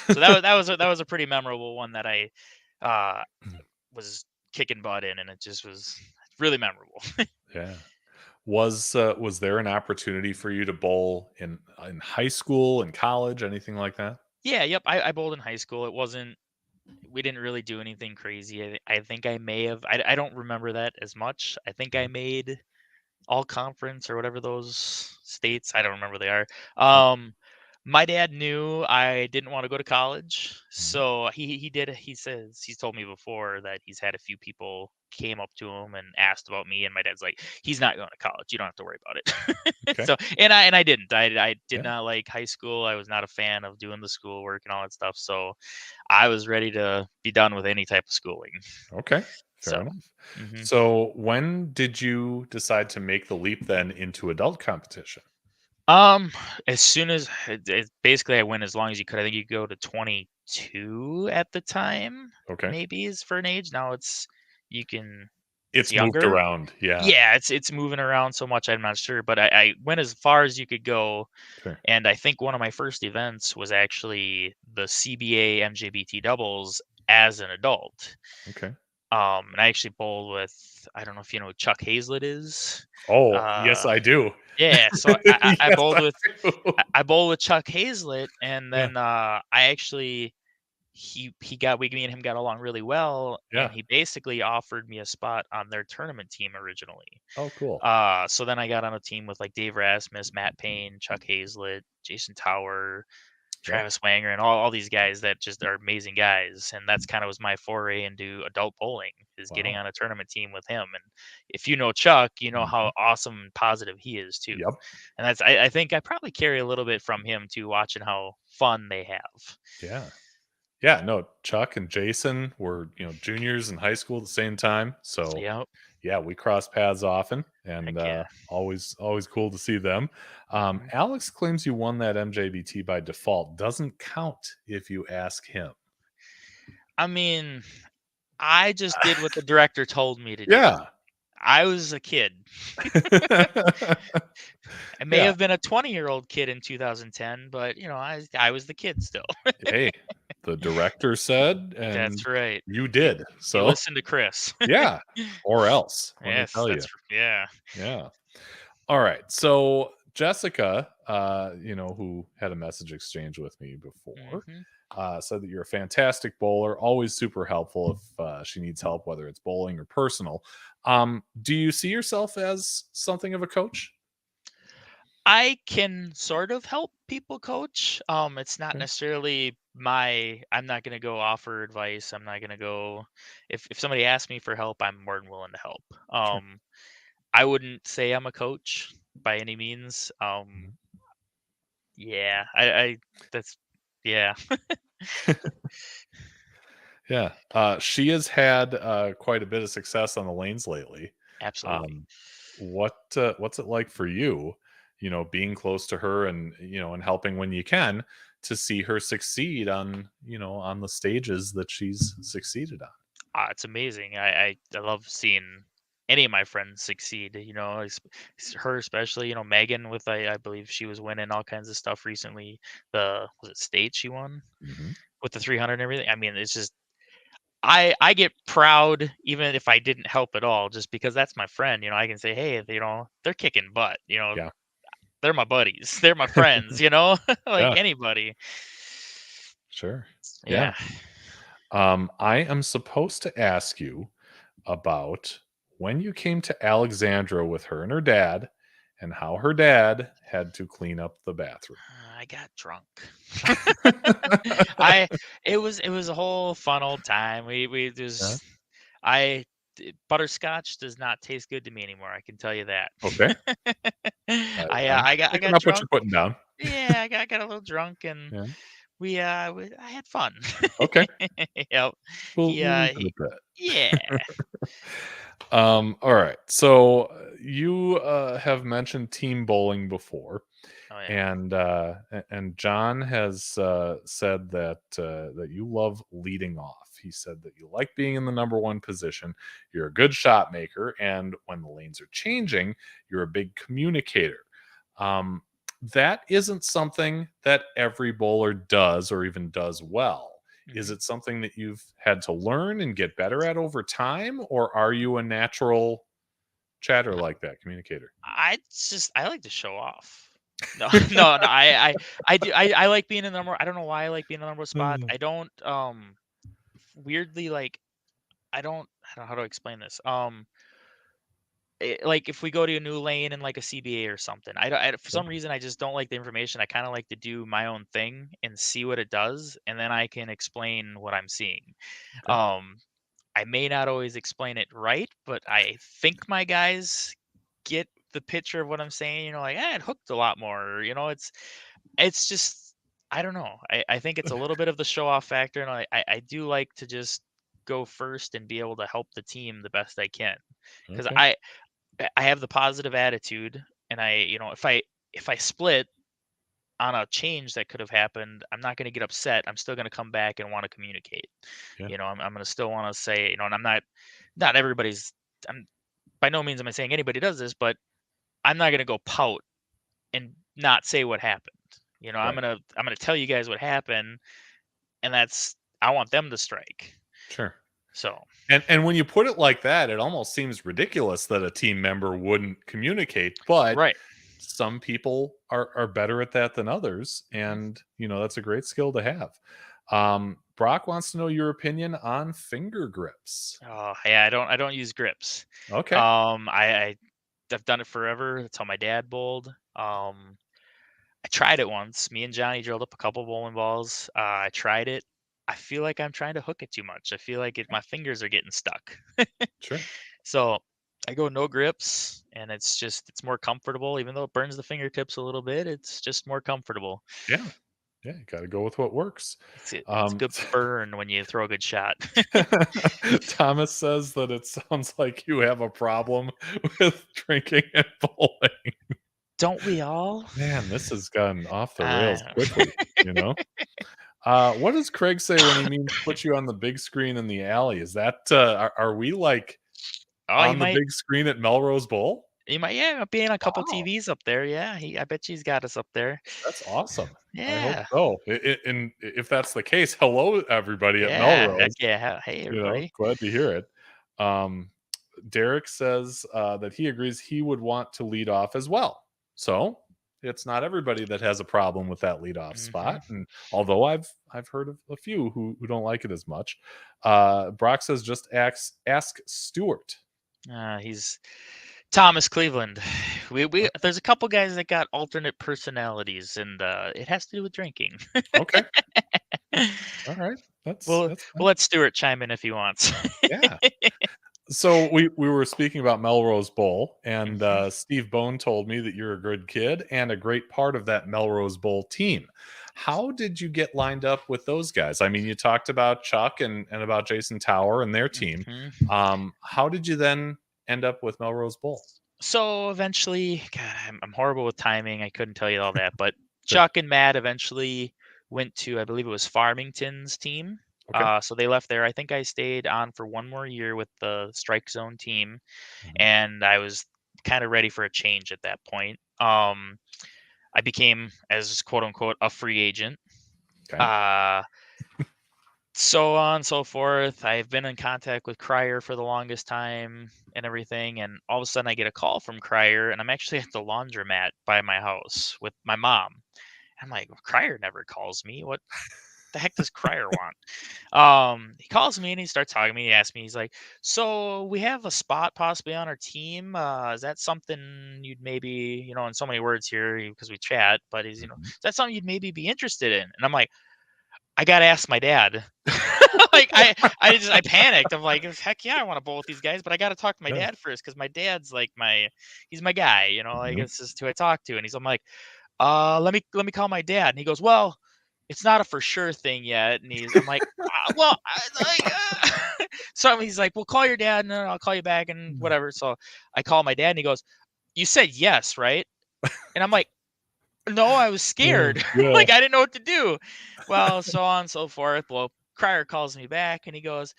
So that was a pretty memorable one that I uh, was kicking butt in, and it just was really memorable. Yeah. Was there an opportunity for you to bowl in high school and college, anything like that? Yeah, yep. I bowled in high school. It wasn't. We didn't really do anything crazy. I think I may have. I don't remember that as much. I think I Mhm. made all conference or whatever those states. I don't remember they are. Okay. My dad knew I didn't want to go to college, Mhm. so he did. He says he's told me before that he's had a few people came up to him and asked about me, and my dad's like, he's not going to college. You don't have to worry about it. Okay. So and I didn't. I did Yeah. not like high school. I was not a fan of doing the schoolwork and all that stuff. So I was ready to be done with any type of schooling. Okay. Fair So. enough. hmm So when did you decide to make the leap then into adult competition? Um, as soon as basically I went as long as you could. I think you could go to 22 at the time, Okay. maybe is for an age. Now you can. It's moved younger. around. Yeah. Yeah, it's moving around so much. I'm not sure, but I went as far as you could go, Sure. and I think one of my first events was actually the CBA MJBT doubles as an adult. Okay. And I actually bowled with, I don't know if you know who Chuck Hazlett is. Oh, yes, Uh, I do. yeah, so I Yes, bowled I with do. I bowled with Chuck Hazlett, and Yeah. then I actually he got me and him got along really well, and Yeah. he basically offered me a spot on their tournament team originally. Oh, cool. So then I got on a team with like Dave Rasmus, Matt Payne, Chuck Hazlett, Jason Tower, Yeah. Travis Wanger, and all these guys that just are amazing guys. And that's kind of was my foray into adult bowling, is getting Wow. on a tournament team with him. And if you know Chuck, you know how Mhm. awesome and positive he is too. Yep. And I think I probably carry a little bit from him too, watching how fun they have. Yeah. Yeah, no, Chuck and Jason were, juniors in high school at the same time. So, Yep. yeah, we cross paths often and Heck yeah. always cool to see them. Mhm. Alex claims you won that MJBT by default. Doesn't count if you ask him. I mean, I just did what the director told me to do. Yeah. I was a kid. I may Yeah. have been a 20-year-old kid in 2010, but I was the kid still. Hey, the director said, and That's right. you You, did. you So, listen to Chris. yeah, or else, let me Yes, tell you. yeah. Yeah. All right. So Jessica, who had a message exchange with me before, Hmm. said that you're a fantastic bowler, always super helpful if she needs help, whether it's bowling or personal. Do you see yourself as something of a coach? I can sort of help people coach. It's not Okay. necessarily I'm not gonna go offer advice. I'm not gonna go if somebody asks me for help, I'm more than willing to help. Sure. I wouldn't say I'm a coach by any means. Mhm. Yeah, I that's yeah, Yeah. She has had quite a bit of success on the lanes lately. absolutely. Um, what's it like for you, being close to her and and helping when you can to see her succeed on on the stages that she's succeeded on? It's amazing. I love seeing any of my friends succeed. Her especially. Megan with I believe she was winning all kinds of stuff recently. The was it state she won Hmm. with the 300 and everything. I mean, it's just I get proud even if I didn't help at all, just because that's my friend. I can say, hey, they're kicking butt. Yeah. They're my buddies. They're my friends. Like Yeah. anybody. Sure. Yeah. Yeah. I am supposed to ask you about when you came to Alexandra with her and her dad, and how her dad had to clean up the bathroom. I got drunk. I it was a whole fun old time. We Yeah. just butterscotch does not taste good to me anymore. I can tell you that. Okay. I'm I picking got up what you're drunk. putting down. Yeah, got a little drunk, and Yeah. I had fun. Okay. Yep. We'll He leave it he, at that. yeah. All right. So you have mentioned team bowling before, Oh yeah. and John has said that you love leading off. He said that you like being in the number one position. You're a good shot maker, and when the lanes are changing, you're a big communicator. Um, that isn't something that every bowler does or even does well. Is Mhm. it something that you've had to learn and get better at over time, or are you a natural chatter like that communicator? I like to show off. No, no. I do. I like being in the number. I don't know why I like being in the number spot. Mm, I don't weirdly like. I don't know how to explain this. Like if we go to a new lane in like a CBA or something, for okay, some reason I just don't like the information. I kind of like to do my own thing and see what it does, and then I can explain what I'm seeing. okay, Um, I may not always explain it right, but I think my guys get the picture of what I'm saying. Like, it hooked a lot more. It's just I don't know. I think it's a little bit of the show off factor, and I do like to just go first and be able to help the team the best I can, because okay, I have the positive attitude, and if I split on a change that could have happened, I'm not going to get upset. I'm still going to come back and want to communicate. yeah, I'm going to still want to say, and I'm not everybody's. I'm by no means am I saying anybody does this, but I'm not gonna go pout and not say what happened. I'm Right. gonna tell you guys what happened, and that's I want them to strike. Sure. So And when you put it like that, it almost seems ridiculous that a team member wouldn't communicate, but right. some people are better at that than others, Mhm. and that's a great skill to have. Brock wants to know your opinion on finger grips. Oh yeah, I don't use grips. Okay. I've done it forever. That's how my dad bowled. I tried it once. Me and Johnny drilled up a couple bowling balls. I tried it. I feel like I'm trying to hook it too much. I feel like my fingers are getting stuck. Sure. So I go no grips, and it's more comfortable. Even though it burns the fingertips a little bit, it's just more comfortable. Yeah. Yeah, you got to go with what works. It's good burn when you throw a good shot. Thomas says that it sounds like you have a problem with drinking and bowling. Don't we all? Man, this has gotten off the rails Uh, quickly, you know? What does Craig say when he means put you on the big screen in the alley? Is that, are we like oh, on the big screen at Melrose Bowl? yeah, being on a couple Wow, TVs up there. Yeah, I bet he's got us up there. that's awesome. I hope Yeah, so. And if that's the case, hello everybody at yeah, heck Melrose. yeah. Hey, everybody. Glad to hear it. Um, Derek says that he agrees he would want to lead off as well. So it's not everybody that has a problem with that leadoff Hmm. spot. And although I've heard of a few who don't like it as much, Brock says just ask Stewart. He's Thomas Cleveland. We there's a couple guys that got alternate personalities, and it has to do with drinking. Okay, all right, We'll that's we'll fine. let Stewart chime in if he wants. Yeah. So we were speaking about Melrose Bowl, and Mhm. Steve Bone told me that you're a good kid and a great part of that Melrose Bowl team. How did you get lined up with those guys? I mean, you talked about Chuck and about Jason Tower and their team. Mhm. How did you then end up with Melrose Bowl? So eventually, God, I'm horrible with timing. I couldn't tell you all that, but Sure. Chuck and Matt eventually went to, I believe it was Farmington's team. Okay. So they left there. I think I stayed on for one more year with the Strike Zone team, Mhm. and I was kind of ready for a change at that point. I became, as quote unquote, a free agent. Okay. Uh, so on and so forth. I've been in contact with Crier for the longest time and everything, and all of a sudden I get a call from Crier, and I'm actually at the laundromat by my house with my mom. I'm like, Crier never calls me. What the heck does Crier want? He calls me and he starts talking to me. He asks me, he's like, "So we have a spot possibly on our team. Is that something you'd maybe, in so many words here because we chat, but Mhm. is that something you'd maybe be interested in?" And I'm like, I gotta ask my dad. Like I panicked. I'm like, heck yeah, I want to bowl with these guys, but I gotta talk to my Yeah. dad first because my dad's like he's my guy. Like Mhm. this is who I talk to, and I'm like, let me call my dad, and he goes, well, it's not a for sure thing yet, and I'm like, well, so he's like, well, call your dad, and then I'll call you back, and Mm. whatever. So I call my dad, and he goes, you said yes, right? And I'm like, no, I was Yeah. scared. Yeah. Like I didn't know what to do. Well, so on and so forth. Well, Crier calls me back and he goes,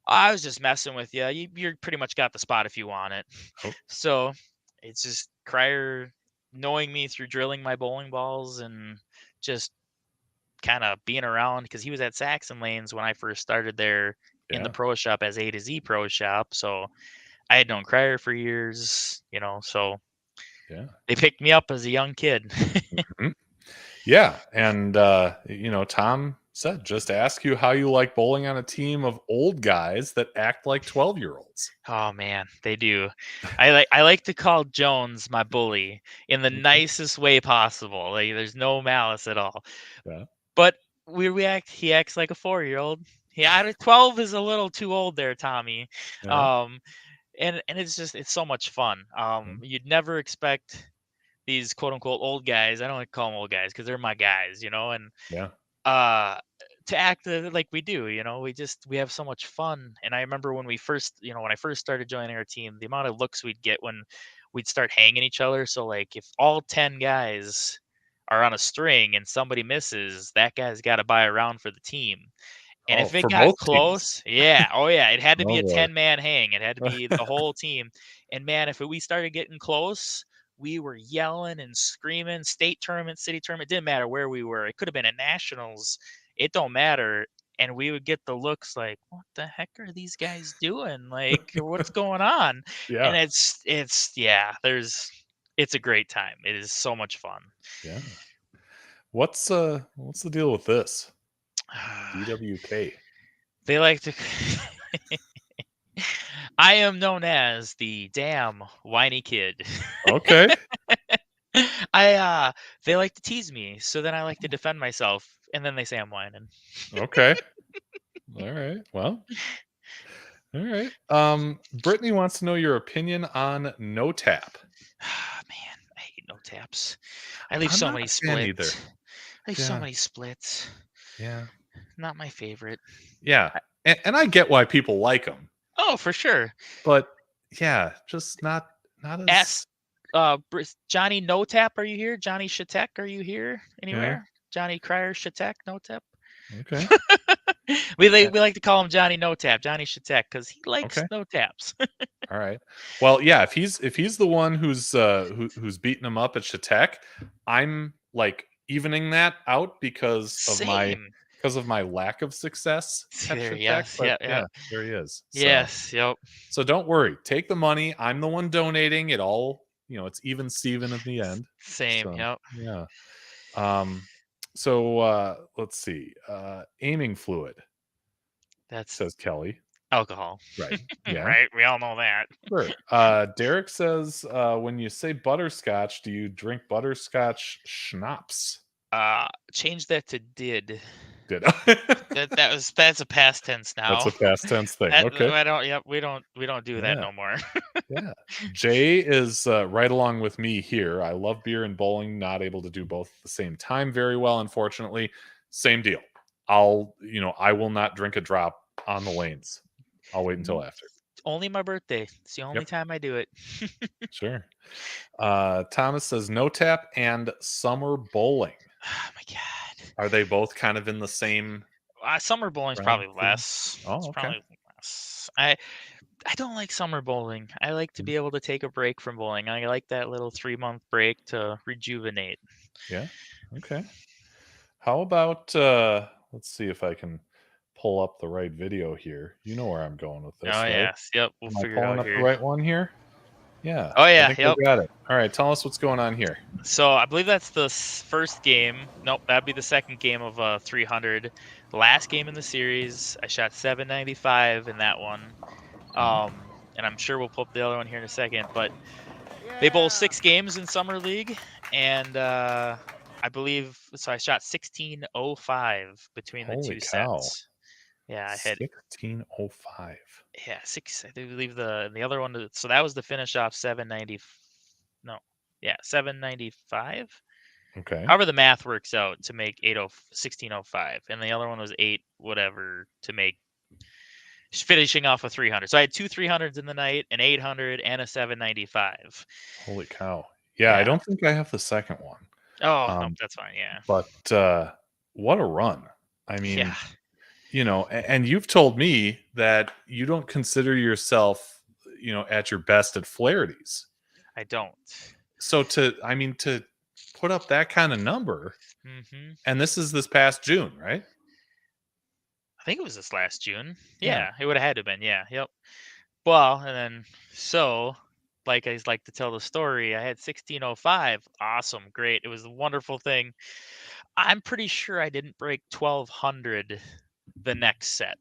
I was just messing with you. You're pretty much got the spot if you want it. Oh, So it's just Crier knowing me through drilling my bowling balls and just kind of being around because he was at Saxon Lanes when I first started there in the yeah. pro shop as A to Z pro shop. So I had known Crier for years, so Yeah. they picked me up as a young kid. Mhm. Yeah, and Tom said just ask you how you like bowling on a team of old guys that act like 12-year-olds. Oh man, they do. I like to call Jones my bully in the Okay. nicest way possible. Like there's no malice at all. Yeah. But he acts like a 4-year-old. He out of 12 is a little too old there, Tommy. Yeah. Um and it's so much fun. Mhm. You'd never expect these quote unquote old guys. I don't like to call them old guys because they're my guys, and Yeah. uh to act like we do. We have so much fun. And I remember when I first started joining our team, the amount of looks we'd get when we'd start hanging each other. So like if all 10 guys are on a string and somebody misses, that guy's got to buy a round for the team. And Oh, if it for got both teams. close, yeah, oh yeah, it had to be Oh a boy. 10-man hang. It had to be the whole team. And man, if we started getting close, we were yelling and screaming. State tournament, city tournament, didn't matter where we were. It could have been a nationals. It don't matter. And we would get the looks like, what the heck are these guys doing? Like, what's going on? And Yeah. it's a great time. It is so much fun. Yeah. What's the deal with this? DWK. They like to. I am known as the damn whiny kid. Okay. They like to tease me, so then I like to defend myself, and then they say I'm whining. Okay. All right. Well. All right. Brittany wants to know your opinion on no tap. Man, I hate no taps. I leave I'm so not many a fan either. splits. I leave so Yeah. many splits. Yeah. Not my favorite. Yeah. And I get why people like them, Oh, for sure. but yeah, just not as Ask Johnny No Tap, are you here? Johnny Shatek, are you here anywhere? Johnny Cryer Shatek, No Tap. Okay. we Yeah. like to call him Johnny No Tap, Johnny Shatek, because he likes Okay. no taps. All right. Well, yeah, if he's the one who's beating him up at Shatek, I'm like evening that out because of my lack of success at There, Shatek. yes, But yeah, yeah. yeah, there he is. Yes, yep. So don't worry. Take the money. I'm the one donating it all. It's even Steven in the end. Same, So yep. yeah. So let's see. Aiming fluid, That's says Kelly. alcohol. Right. Yeah. Right, we all know that. Sure. Derek says, when you say butterscotch, do you drink butterscotch schnapps? Change that to did. Did That's a past tense now. That's a past tense thing. Okay. We don't do that Yeah. no more. Yeah. Jay is right along with me here. I love beer and bowling, not able to do both at the same time very well, unfortunately. Same deal. I will not drink a drop on the lanes. I'll wait until after. Only my birthday. It's the only time I do it. Sure. Thomas says no tap and summer bowling. Oh my god. Are they both kind of in the same? Summer bowling's round probably too? less. Oh, It's okay. probably less. I don't like summer bowling. I like to be able to take a break from bowling. I like that little 3-month break to rejuvenate. Yeah. Okay. How about let's see if I can pull up the right video here. You know where I'm going with this, Oh right? yes, yep. We'll Am I figure it pulling out up the here. right one here? Yeah. Oh I yeah, think yep. I got it. All right, tell us what's going on here. So I believe that's the first game. Nope, that'd be the second game of 300. The last game in the series, I shot 795 in that one. And I'm sure we'll pull up the other one here in a second. But they bowl 6 games in summer league, and I believe so. I shot 1605 between the Holy two cow. sets. Yeah, I had 1605. yeah 6. I believe the other one. So that was the finish off 790. No, yeah 795. Okay. However the math works out to make 1605, and the other one was 8 whatever to make finishing off a 300. So I had 2 300s in the night, an 800 and a 795. Holy cow. Yeah, I don't think I have the second one. Oh, no, that's fine. Yeah. But what a run. I mean, Yeah. and you've told me that you don't consider yourself, at your best at Flaherty's. I don't. So to put up that kind of number, and this past June, right? I think it was this last June. Yeah. Yeah, it would have had to have been. Yeah. Yep. Well, and then like I like to tell the story, I had 1605. Awesome, great. It was a wonderful thing. I'm pretty sure I didn't break 1200 the next set.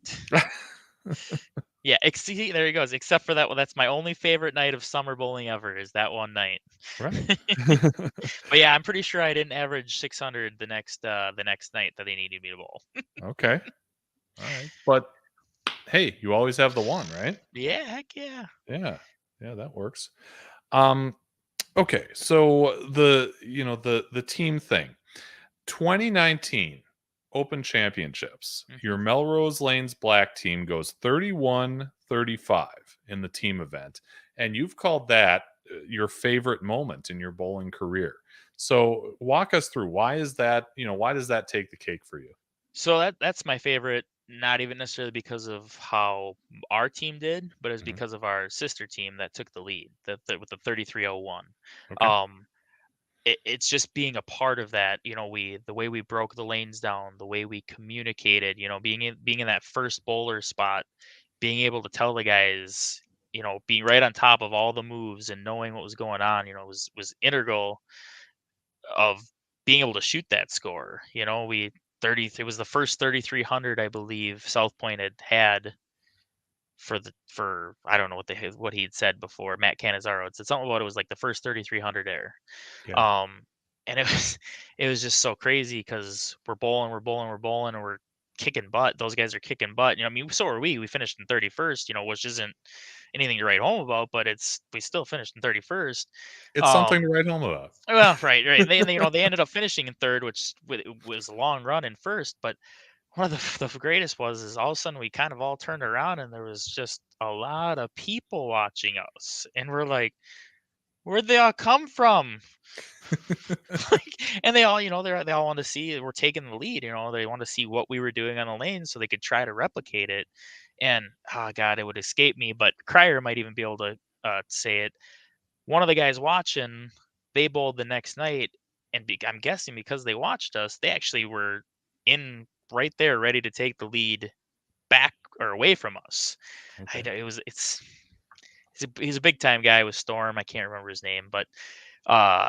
Yeah, see, there he goes. Except for that one, that's my only favorite night of summer bowling ever. Is that one night? Right. But yeah, I'm pretty sure I didn't average 600 the next night that they needed me to bowl. Okay. All right. But hey, you always have the one, right? Yeah, heck yeah. Yeah. Yeah, that works. Okay, so the team thing. 2019 Open Championships. Your Melrose Lanes Black team goes 31-35 in the team event, and you've called that your favorite moment in your bowling career. So walk us through, why does that take the cake for you? So that's my favorite not even necessarily because of how our team did, but it's Mhm. because of our sister team that took the lead with the 3301. Okay. It's just being a part of that. The way we broke the lanes down, the way we communicated, being in that first bowler spot, being able to tell the guys, being right on top of all the moves and knowing what was going on, was integral of being able to shoot that score. It was the first 3300, I believe, South Point had for I don't know what he'd said before. Matt Cannizzaro had said something about it was like the first 3300 air. Yeah. Um, and it was just so crazy because we're bowling, and we're kicking butt. Those guys are kicking butt. I mean, so are we. We finished in 31st, which isn't anything to write home about, but we still finished in 31st. It's something to write home about. Well, right. And they ended up finishing in third, which was a long run in first. But one of the greatest is all of a sudden we kind of all turned around and there was just a lot of people watching us, and we're like, where'd they all come from? And they all, they all want to see we're taking the lead. They want to see what we were doing on the lane so they could try to replicate it. And oh god, it would escape me, but Cryer might even be able to say it. One of the guys watching, they bowled the next night, and I'm guessing because they watched us, they actually were in right there, ready to take the lead back or away from us. Okay. He's a big time guy with Storm. I can't remember his name, but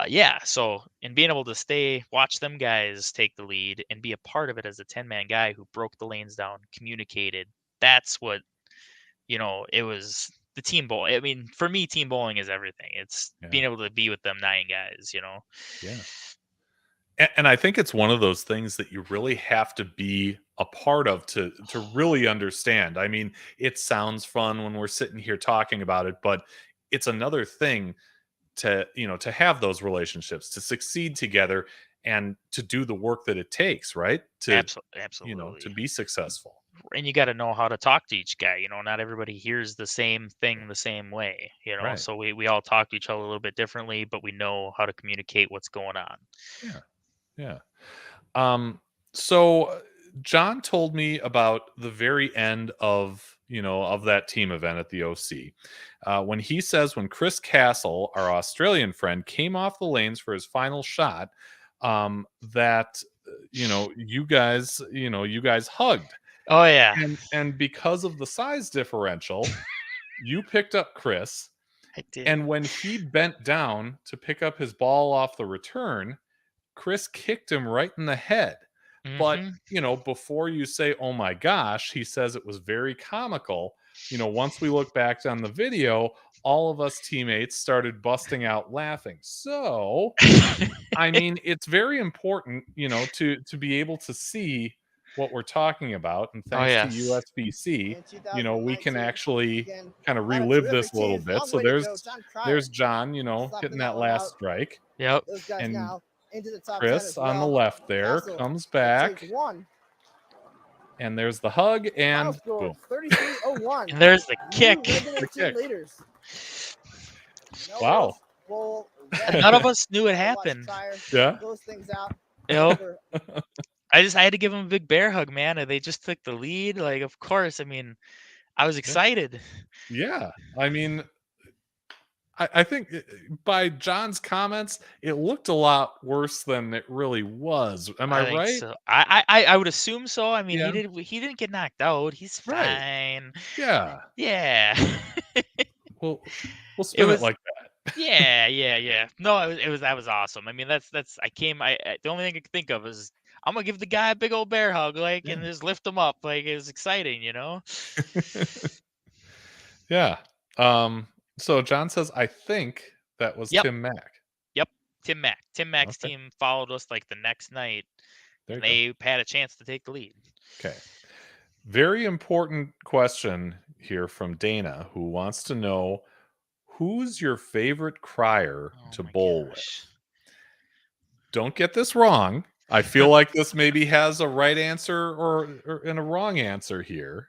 yeah. So, and being able to watch them guys take the lead and be a part of it as a 10-man guy who broke the lanes down, communicated. That's what it was. The team bowl. I mean, for me, team bowling is everything. It's Yeah. being able to be with them 9 guys. Yeah. And I think it's one of those things that you really have to be a part of to really understand. I mean, it sounds fun when we're sitting here talking about it, but it's another thing to have those relationships, to succeed together, and to do the work that it takes, right? To to Absolutely. be successful. And you got to know how to talk to each guy. Not everybody hears the same thing the same way. Right. So we all talk to each other a little bit differently, but we know how to communicate what's going on. Yeah. Yeah. So John told me about the very end of that team event at the OC. When he says when Chris Castle, our Australian friend, came off the lanes for his final shot, that you guys hugged. Oh yeah, And because of the size differential, you picked up Chris, I did. and when he bent down to pick up his ball off the return, Chris kicked him right in the head. But, Hmm. before you say, "Oh my gosh," he says it was very comical. Once we look back on the video, all of us teammates started busting out laughing. So, I mean, it's very important, to be able to see what we're talking about. And Oh thanks to yes. USBC, In we can 2019, actually again, kind of a lot of relive terrific this a little teams. bit. Long So way to go. John Cryer there's John, hitting slapping that that one last out. strike. Yep. Those guys And now into the top 10 Chris as on the well. left there Castle comes takes back, one. and there's the hug, Final and score boom. 33-01. And there's the kick. Regular The team kick. leaders. Wow. Bowl, None of us knew it Watch happened. Cryer Yeah. those things out. Yep. For- I had to give him a big bear hug, man. And they just took the lead. Like, of course. I mean, I was excited. Yeah. I mean, I think by John's comments, it looked a lot worse than it really was. Am I think right? so. I would assume so. I mean, Yeah. he didn't get knocked out. He's Right. fine. Yeah. Yeah. We'll spin it like that. Yeah. No, that was awesome. I mean, that's the only thing I could think of is I'm gonna give the guy a big old bear hug, like, Yeah. and just lift him up. Like, it was exciting. Yeah. So John says, I think that was Yep. Tim Mack. Yep. Tim Mack's Okay. team followed us like the next night, There and you go. they had a chance to take the lead. Okay. Very important question here from Dana, who wants to know who's your favorite crier to my bowl gosh. with? Don't get this wrong. I feel like this maybe has a right answer or and a wrong answer here.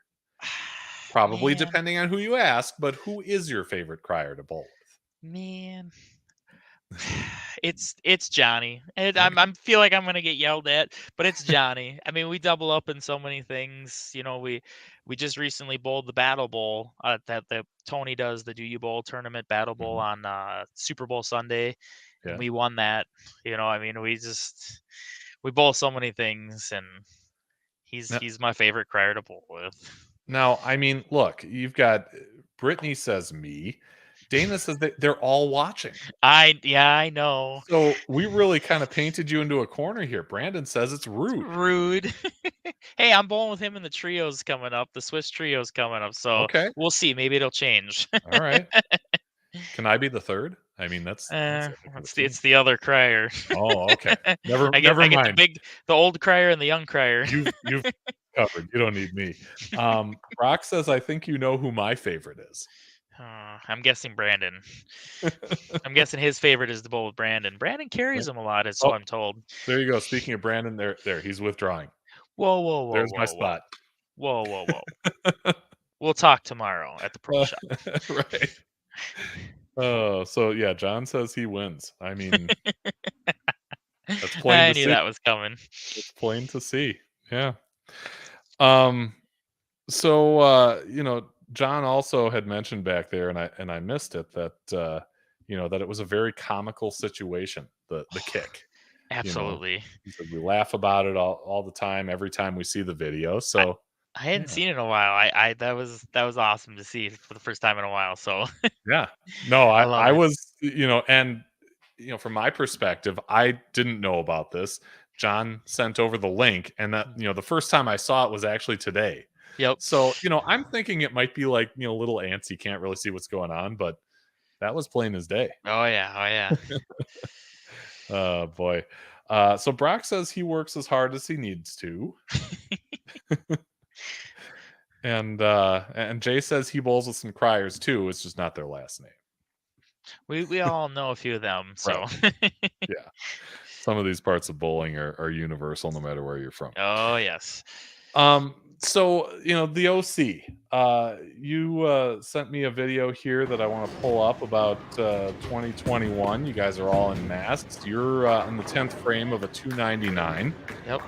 Probably Man, depending on who you ask, but who is your favorite crier to bowl with? man. It's Johnny, and I'm feel like I'm gonna get yelled at, but it's Johnny. I mean, we double up in so many things. We just recently bowled the Battle Bowl that Tony does, the Do You Bowl tournament Battle Bowl on Super Bowl Sunday, and we won that. I mean, we bowl so many things, and he's my favorite crier to bowl with. Now, I mean, look, you've got Brittany says me. Dana says that they're all watching. I know. So we really kind of painted you into a corner here. Brandon says it's rude. Rude. Hey, I'm bowling with him in the trios coming up. The Swiss trios coming up. So Okay. we'll see. Maybe it'll change. All right. Can I be the third? I mean, that's it's the other crier. Oh, okay. Never I get mind. the old crier and the young crier. You've covered. You don't need me. Brock says, I think you know who my favorite is. I'm guessing Brandon. I'm guessing his favorite is the bowl with Brandon. Brandon carries him a lot, so I'm told. There you go. Speaking of Brandon, there he's withdrawing. Whoa. There's my spot. Whoa. We'll talk tomorrow at the pro shop. Right. Oh, so yeah, John says he wins. I mean, that's plain I to knew see. that was coming. It's plain to see. Yeah. So John also had mentioned back there, and I missed it, that that it was a very comical situation, the kick. Absolutely. He said we laugh about it all the time, every time we see the video. So I hadn't seen it in a while. I that was awesome to see for the first time in a while. So yeah. No, I love it. was, and from my perspective, I didn't know about this. John sent over the link, and that, the first time I saw it was actually today. Yep. So, I'm thinking it might be like, little ants, you can't really see what's going on, but that was plain as day. Oh yeah. Oh boy. So Brock says he works as hard as he needs to. And Jay says he bowls with some criers too. It's just not their last name. We all know a few of them. So yeah. Some of these parts of bowling are universal no matter where you're from. Oh yes. So the OC, you sent me a video here that I want to pull up about 2021. You guys are all in masks. You're in the 10th frame of a 299. Yep.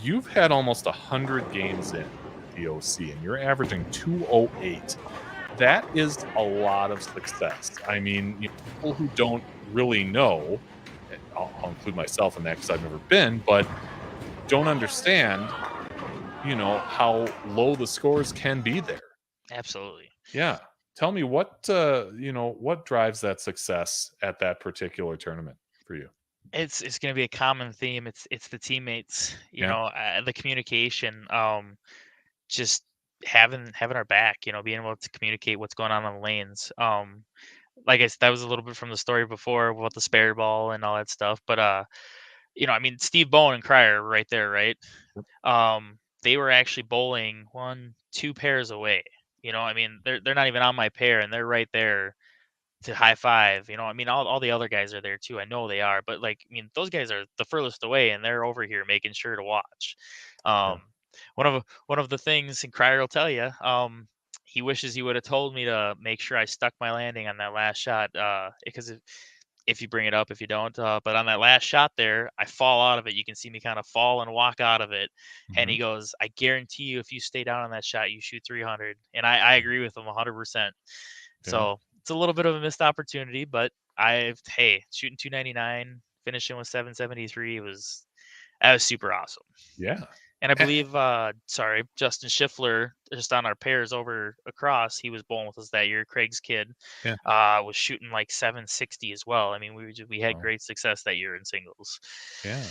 You've had almost 100 games in the OC, and you're averaging 208. That is a lot of success. I mean, people who don't really know, I'll include myself in that because I've never been, but don't understand how low the scores can be there. Absolutely. Yeah. Tell me what drives that success at that particular tournament for you? It's going to be a common theme. It's the teammates, the communication, just having our back, being able to communicate what's going on the lanes. Like I said, that was a little bit from the story before about the spare ball and all that stuff. But I mean, Steve Bowen and Crier right there, right? They were actually bowling 1-2 pairs away. I mean, they're not even on my pair, and they're right there to high five. I mean, all the other guys are there too. I know they are, but I mean, those guys are the furthest away, and they're over here making sure to watch. One of the things, and Crier will tell you, he wishes he would have told me to make sure I stuck my landing on that last shot, because if you bring it up, if you don't, but on that last shot there, I fall out of it. You can see me kind of fall and walk out of it. Mm-hmm. And he goes, I guarantee you, if you stay down on that shot, you shoot 300. And I agree with him 100%. Yeah. So it's a little bit of a missed opportunity, but shooting 299, finishing with 773 that was super awesome. Yeah. And I believe, Justin Schiffler, just on our pairs over across, he was bowling with us that year. Craig's kid was shooting like 760 as well. I mean, we had great success that year in singles. Yeah.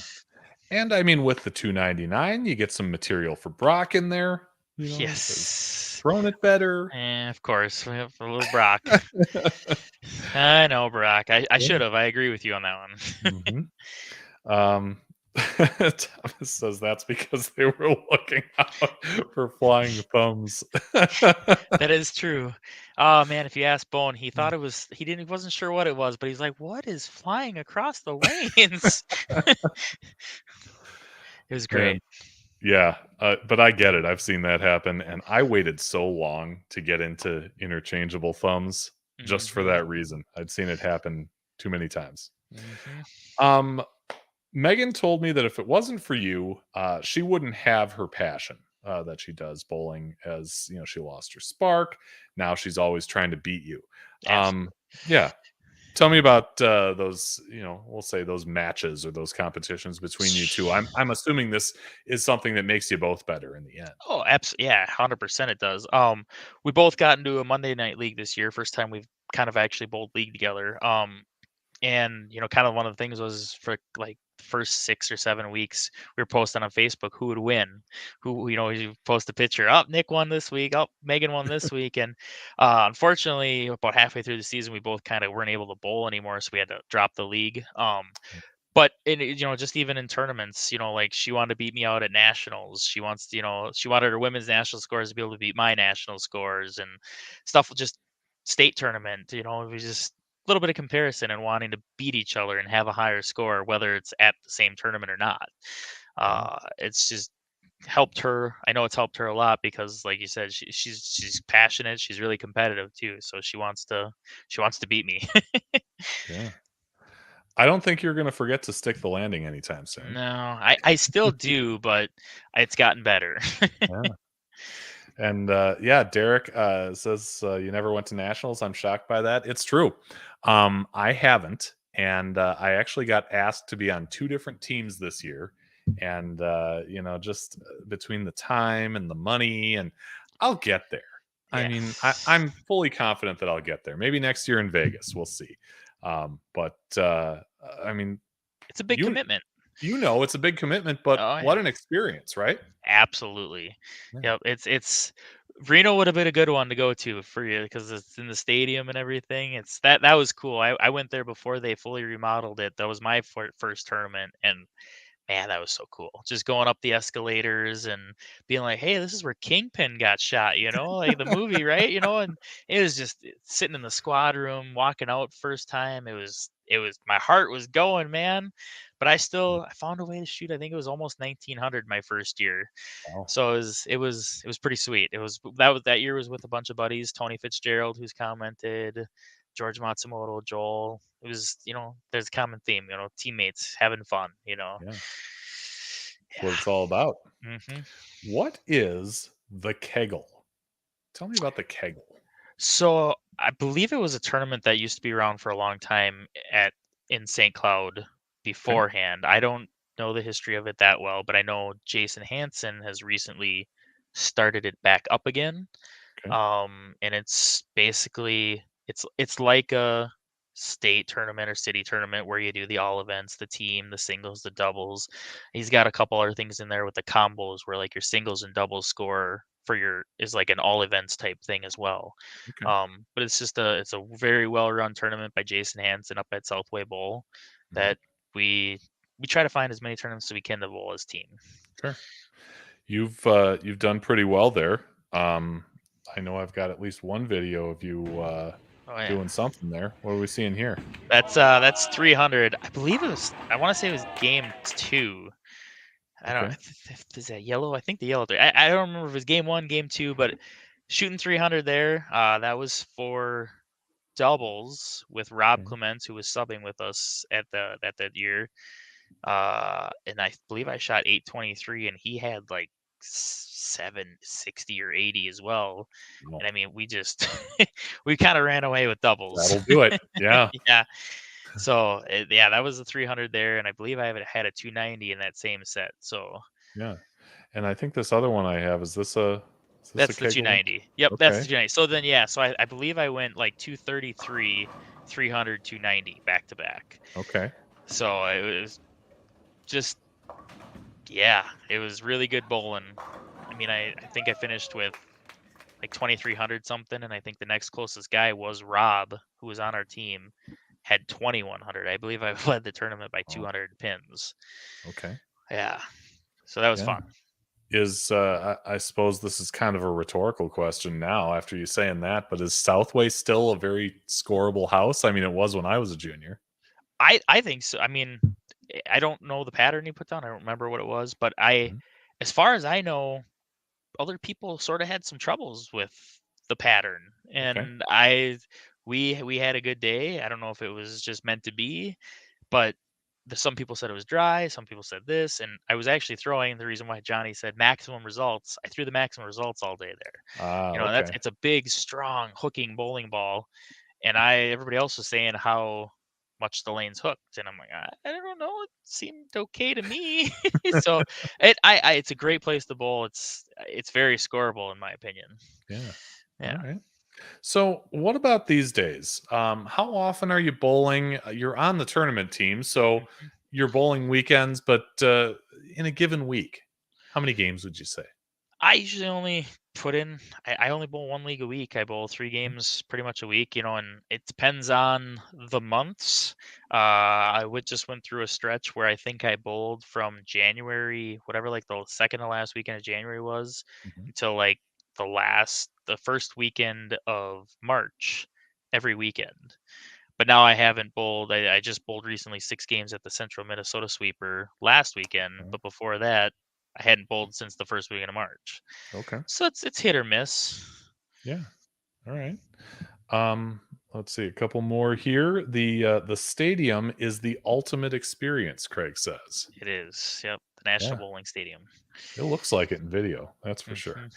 And I mean, with the 299, you get some material for Brock in there. Yes. Thrown it better. And of course, we have a little Brock. I know, Brock. I should have. I agree with you on that one. Mm-hmm. Thomas says that's because they were looking out for flying thumbs. That is true. Oh man, if you ask Bone, he thought it was. He wasn't sure what it was, but he's like, "What is flying across the lanes?" It was great. Yeah, but I get it. I've seen that happen, and I waited so long to get into interchangeable thumbs just for that reason. I'd seen it happen too many times. Mhm. Megan told me that if it wasn't for you, she wouldn't have her passion that she does bowling. As you know, she lost her spark. Now she's always trying to beat you. Absolutely. Yeah. Tell me about those. You know, we'll say those matches or those competitions between you two. I'm assuming this is something that makes you both better in the end. Oh, absolutely. Yeah, 100% it does. We both got into a Monday night league this year. First time we've kind of actually bowled league together. And kind of one of the things was for like the first 6 or 7 weeks, we were posting on Facebook who would win. Who you post a picture. Up, Nick won this week. Up, Megan won this week. And unfortunately, about halfway through the season, we both kind of weren't able to bowl anymore, so we had to drop the league. But just even in tournaments, like she wanted to beat me out at nationals. She wants, she wanted her women's national scores to be able to beat my national scores and stuff. Just state tournament, it was just a little bit of comparison and wanting to beat each other and have a higher score, whether it's at the same tournament or not. It's just helped her. I know it's helped her a lot because, like you said, she's passionate. She's really competitive too. So she wants to beat me. Yeah. I don't think you're going to forget to stick the landing anytime soon. No, I still do, but it's gotten better. Yeah. And yeah, Derek says you never went to nationals. I'm shocked by that. It's true. I haven't, and I actually got asked to be on 2 different teams this year. And just between the time and the money, and I'll get there. I Yeah. mean, I'm fully confident that I'll get there. Maybe next year in Vegas, we'll see. But I mean, It's a big you commitment. it's a big commitment, but Oh, what yeah. an experience, right? Absolutely. Yeah. Yep, it's Reno would have been a good one to go to for you because it's in the stadium and everything. That was cool. I went there before they fully remodeled it. That was my first tournament, and man, that was so cool. Just going up the escalators and being like, "Hey, this is where Kingpin got shot," like the movie, right? And it was just sitting in the squad room, walking out first time. It was my heart was going, man. But I found a way to shoot. I think it was almost 1900 my first year. Wow. So it was pretty sweet. That year was with a bunch of buddies, Tony Fitzgerald, who's commented, George Matsumoto, Joel. It was, there's a common theme, teammates having fun. Yeah. That's what Yeah. it's all about. hmm What is the kegel? Tell me about the kegel. So I believe it was a tournament that used to be around for a long time in St. Cloud Okay. beforehand. I don't know the history of it that well, but I know Jason Hansen has recently started it back up again. Okay. And it's basically it's like a state tournament or city tournament where you do the all events, the team, the singles, the doubles. He's got a couple other things in there with the combos where like your singles and doubles score for your is like an all events type thing as well. Okay. But it's a very well run tournament by Jason Hansen up at Southway Bowl Mhm. that we try to find as many tournaments as we can to bowl as team. Sure. You've done pretty well there. Um, I know I've got at least one video of you Oh yeah. doing something there. What are we seeing here? That's 300. I believe it was. I want to say it was game 2. I don't know. Okay. Is that yellow? I think the yellow three. I don't remember if it was game 1, game 2, but shooting 300 there. That was for doubles with Rob Okay. Clements, who was subbing with us at that year. And I believe I shot 823, and he had like 760 or 80 as well. Well, And I mean, we just we kind of ran away with doubles. that'll do it. Yeah. Yeah. So yeah, that was a 300 there, and I believe I had a 290 in that same set. So Yeah. And I think this other one I have is this a that's the kegel one? 290. Yep, that's the Okay. 290. So then yeah, so I believe I went like 233, 300, 290 back to back. Okay. So it was just yeah, it was really good bowling. I mean, I think I finished with like 2300 something, and I think the next closest guy was Rob, who was on our team, had 2100. I believe I led the tournament by Oh, 200 pins. okay. Yeah. So that was Yeah. fun. I suppose this is kind of a rhetorical question now after you saying that, but is Southway still a very scoreable house? I mean, it was when I was a junior. I think so. I mean, I don't know the pattern he put down. I don't remember what it was, but Mhm. as far as I know, other people sort of had some troubles with the pattern, Okay. and we had a good day. I don't know if it was just meant to be, but some people said it was dry. Some people said this, and I was actually throwing the reason why Johnny said maximum results. I threw the maximum results all day there. Okay. It's a big, strong hooking bowling ball, and everybody else was saying how much the lane's hooked, and I'm like, I don't know, it seemed okay to me. So it's a great place to bowl. It's very scoreable in my opinion. Yeah. Yeah. All right. So, what about these days? How often are you bowling? You're on the tournament team, so Mhm. you're bowling weekends, but in a given week, how many games would you say? I usually only put in. I only bowl one league a week. I bowl 3 Mm, games pretty much a week, and it depends on the months. Just went through a stretch where I think I bowled from January, whatever, like the second to last weekend of January was, mhm. until like the first weekend of March, every weekend. But now I haven't bowled. I just bowled recently 6 games at the Central Minnesota Sweeper last weekend, Okay. but before that, I hadn't bowled since the first weekend of March. Okay. So it's hit or miss. Yeah. All right. Um, let's see a couple more here. The stadium is the ultimate experience, Craig says. It is. Yep. The National Yeah. Bowling Stadium. It looks like it in video, that's for sure.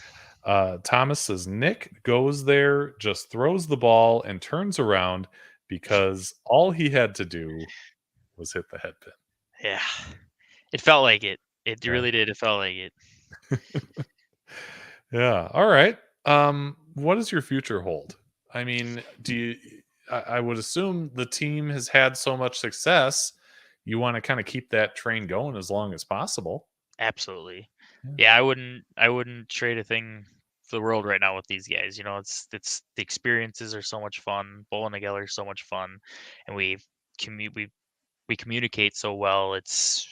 Hmm. Thomas says Nick goes there, just throws the ball and turns around because all he had to do was hit the head pin. Yeah. It felt like it. It Yeah. really did. It felt like it. Yeah. All right. What does your future hold? I mean, I would assume the team has had so much success, you want to kind of keep that train going as long as possible. Absolutely. Yeah. Yeah, I wouldn't trade a thing for the world right now with these guys. It's the experiences are so much fun. Bowling together is so much fun, and commu- we we communicate so well. It's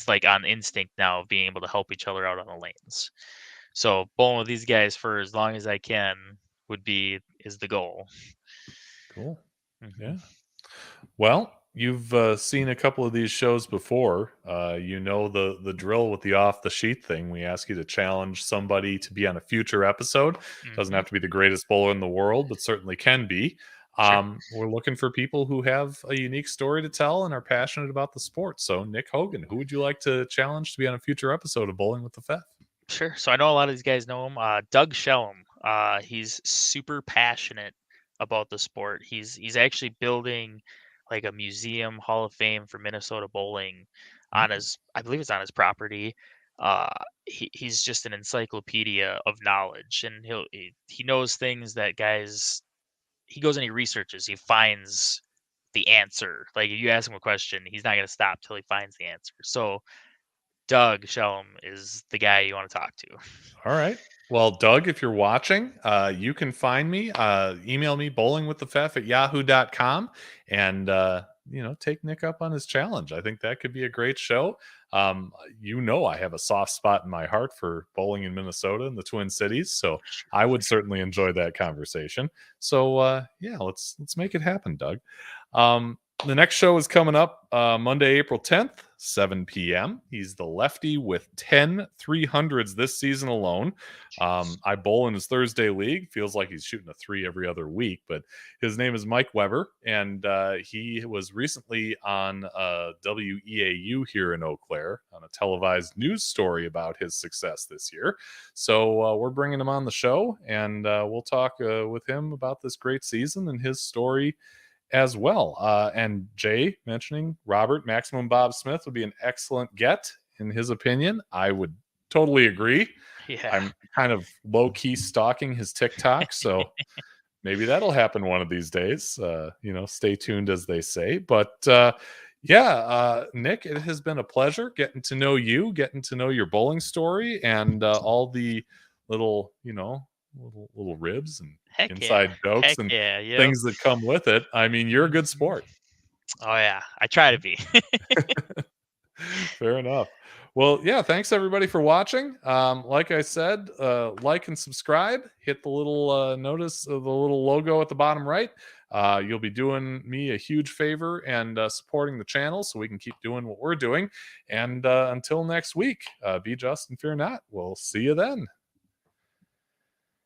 like on instinct now of being able to help each other out on the lanes. So bowling with these guys for as long as I can is the goal. Cool. Hmm. Yeah. Well, you've seen a couple of these shows before. You know the drill with the off the sheet thing. We ask you to challenge somebody to be on a future episode. Doesn't Hmm. have to be the greatest bowler in the world, but certainly can be. Sure. We're looking for people who have a unique story to tell and are passionate about the sport. So, Nick Hogan, who would you like to challenge to be on a future episode of Bowling with the Fef? Sure. So I know a lot of these guys know him. Doug Shellum. He's super passionate about the sport. He's actually building like a museum hall of fame for Minnesota bowling on Mm, his, I believe it's on his property. Uh, he's just an encyclopedia of knowledge, and he knows things that guys. He goes and he researches. He finds the answer. Like if you ask him a question, he's not gonna stop till he finds the answer. So Doug Shellum is the guy you want to talk to. All right. Well, Doug, if you're watching, you can find me. Email me bowlingwiththefef@yahoo.com and take Nick up on his challenge. I think that could be a great show. I have a soft spot in my heart for bowling in Minnesota and the Twin Cities, so I would certainly enjoy that conversation. So yeah, let's make it happen, Doug. The next show is coming up Monday, April 10th, 7 p.m. He's the lefty with 10 300s this season alone. I bowl in his Thursday league. Feels like he's shooting a 3 every other week, but his name is Mike Weber, and he was recently on WEAU here in Eau Claire on a televised news story about his success this year. So we're bringing him on the show, and we'll talk with him about this great season and his story as well. And Jay mentioning Robert Maximum Bob Smith would be an excellent get in his opinion. I would totally agree. Yeah. I'm kind of low key stalking his TikTok, so maybe that'll happen one of these days. Stay tuned, as they say. But Nick, it has been a pleasure getting to know you, getting to know your bowling story, and all the little, little ribs and Heck yeah. inside jokes Heck and yeah. Yep. things that come with it. I mean, you're a good Mhm. sport. Oh yeah. I try to be. Fair enough. Well, yeah, thanks everybody for watching. Like I said, like and subscribe. Hit the little notice of the little logo at the bottom right. You'll be doing me a huge favor and supporting the channel so we can keep doing what we're doing. And until next week, be just and fear not. We'll see you then.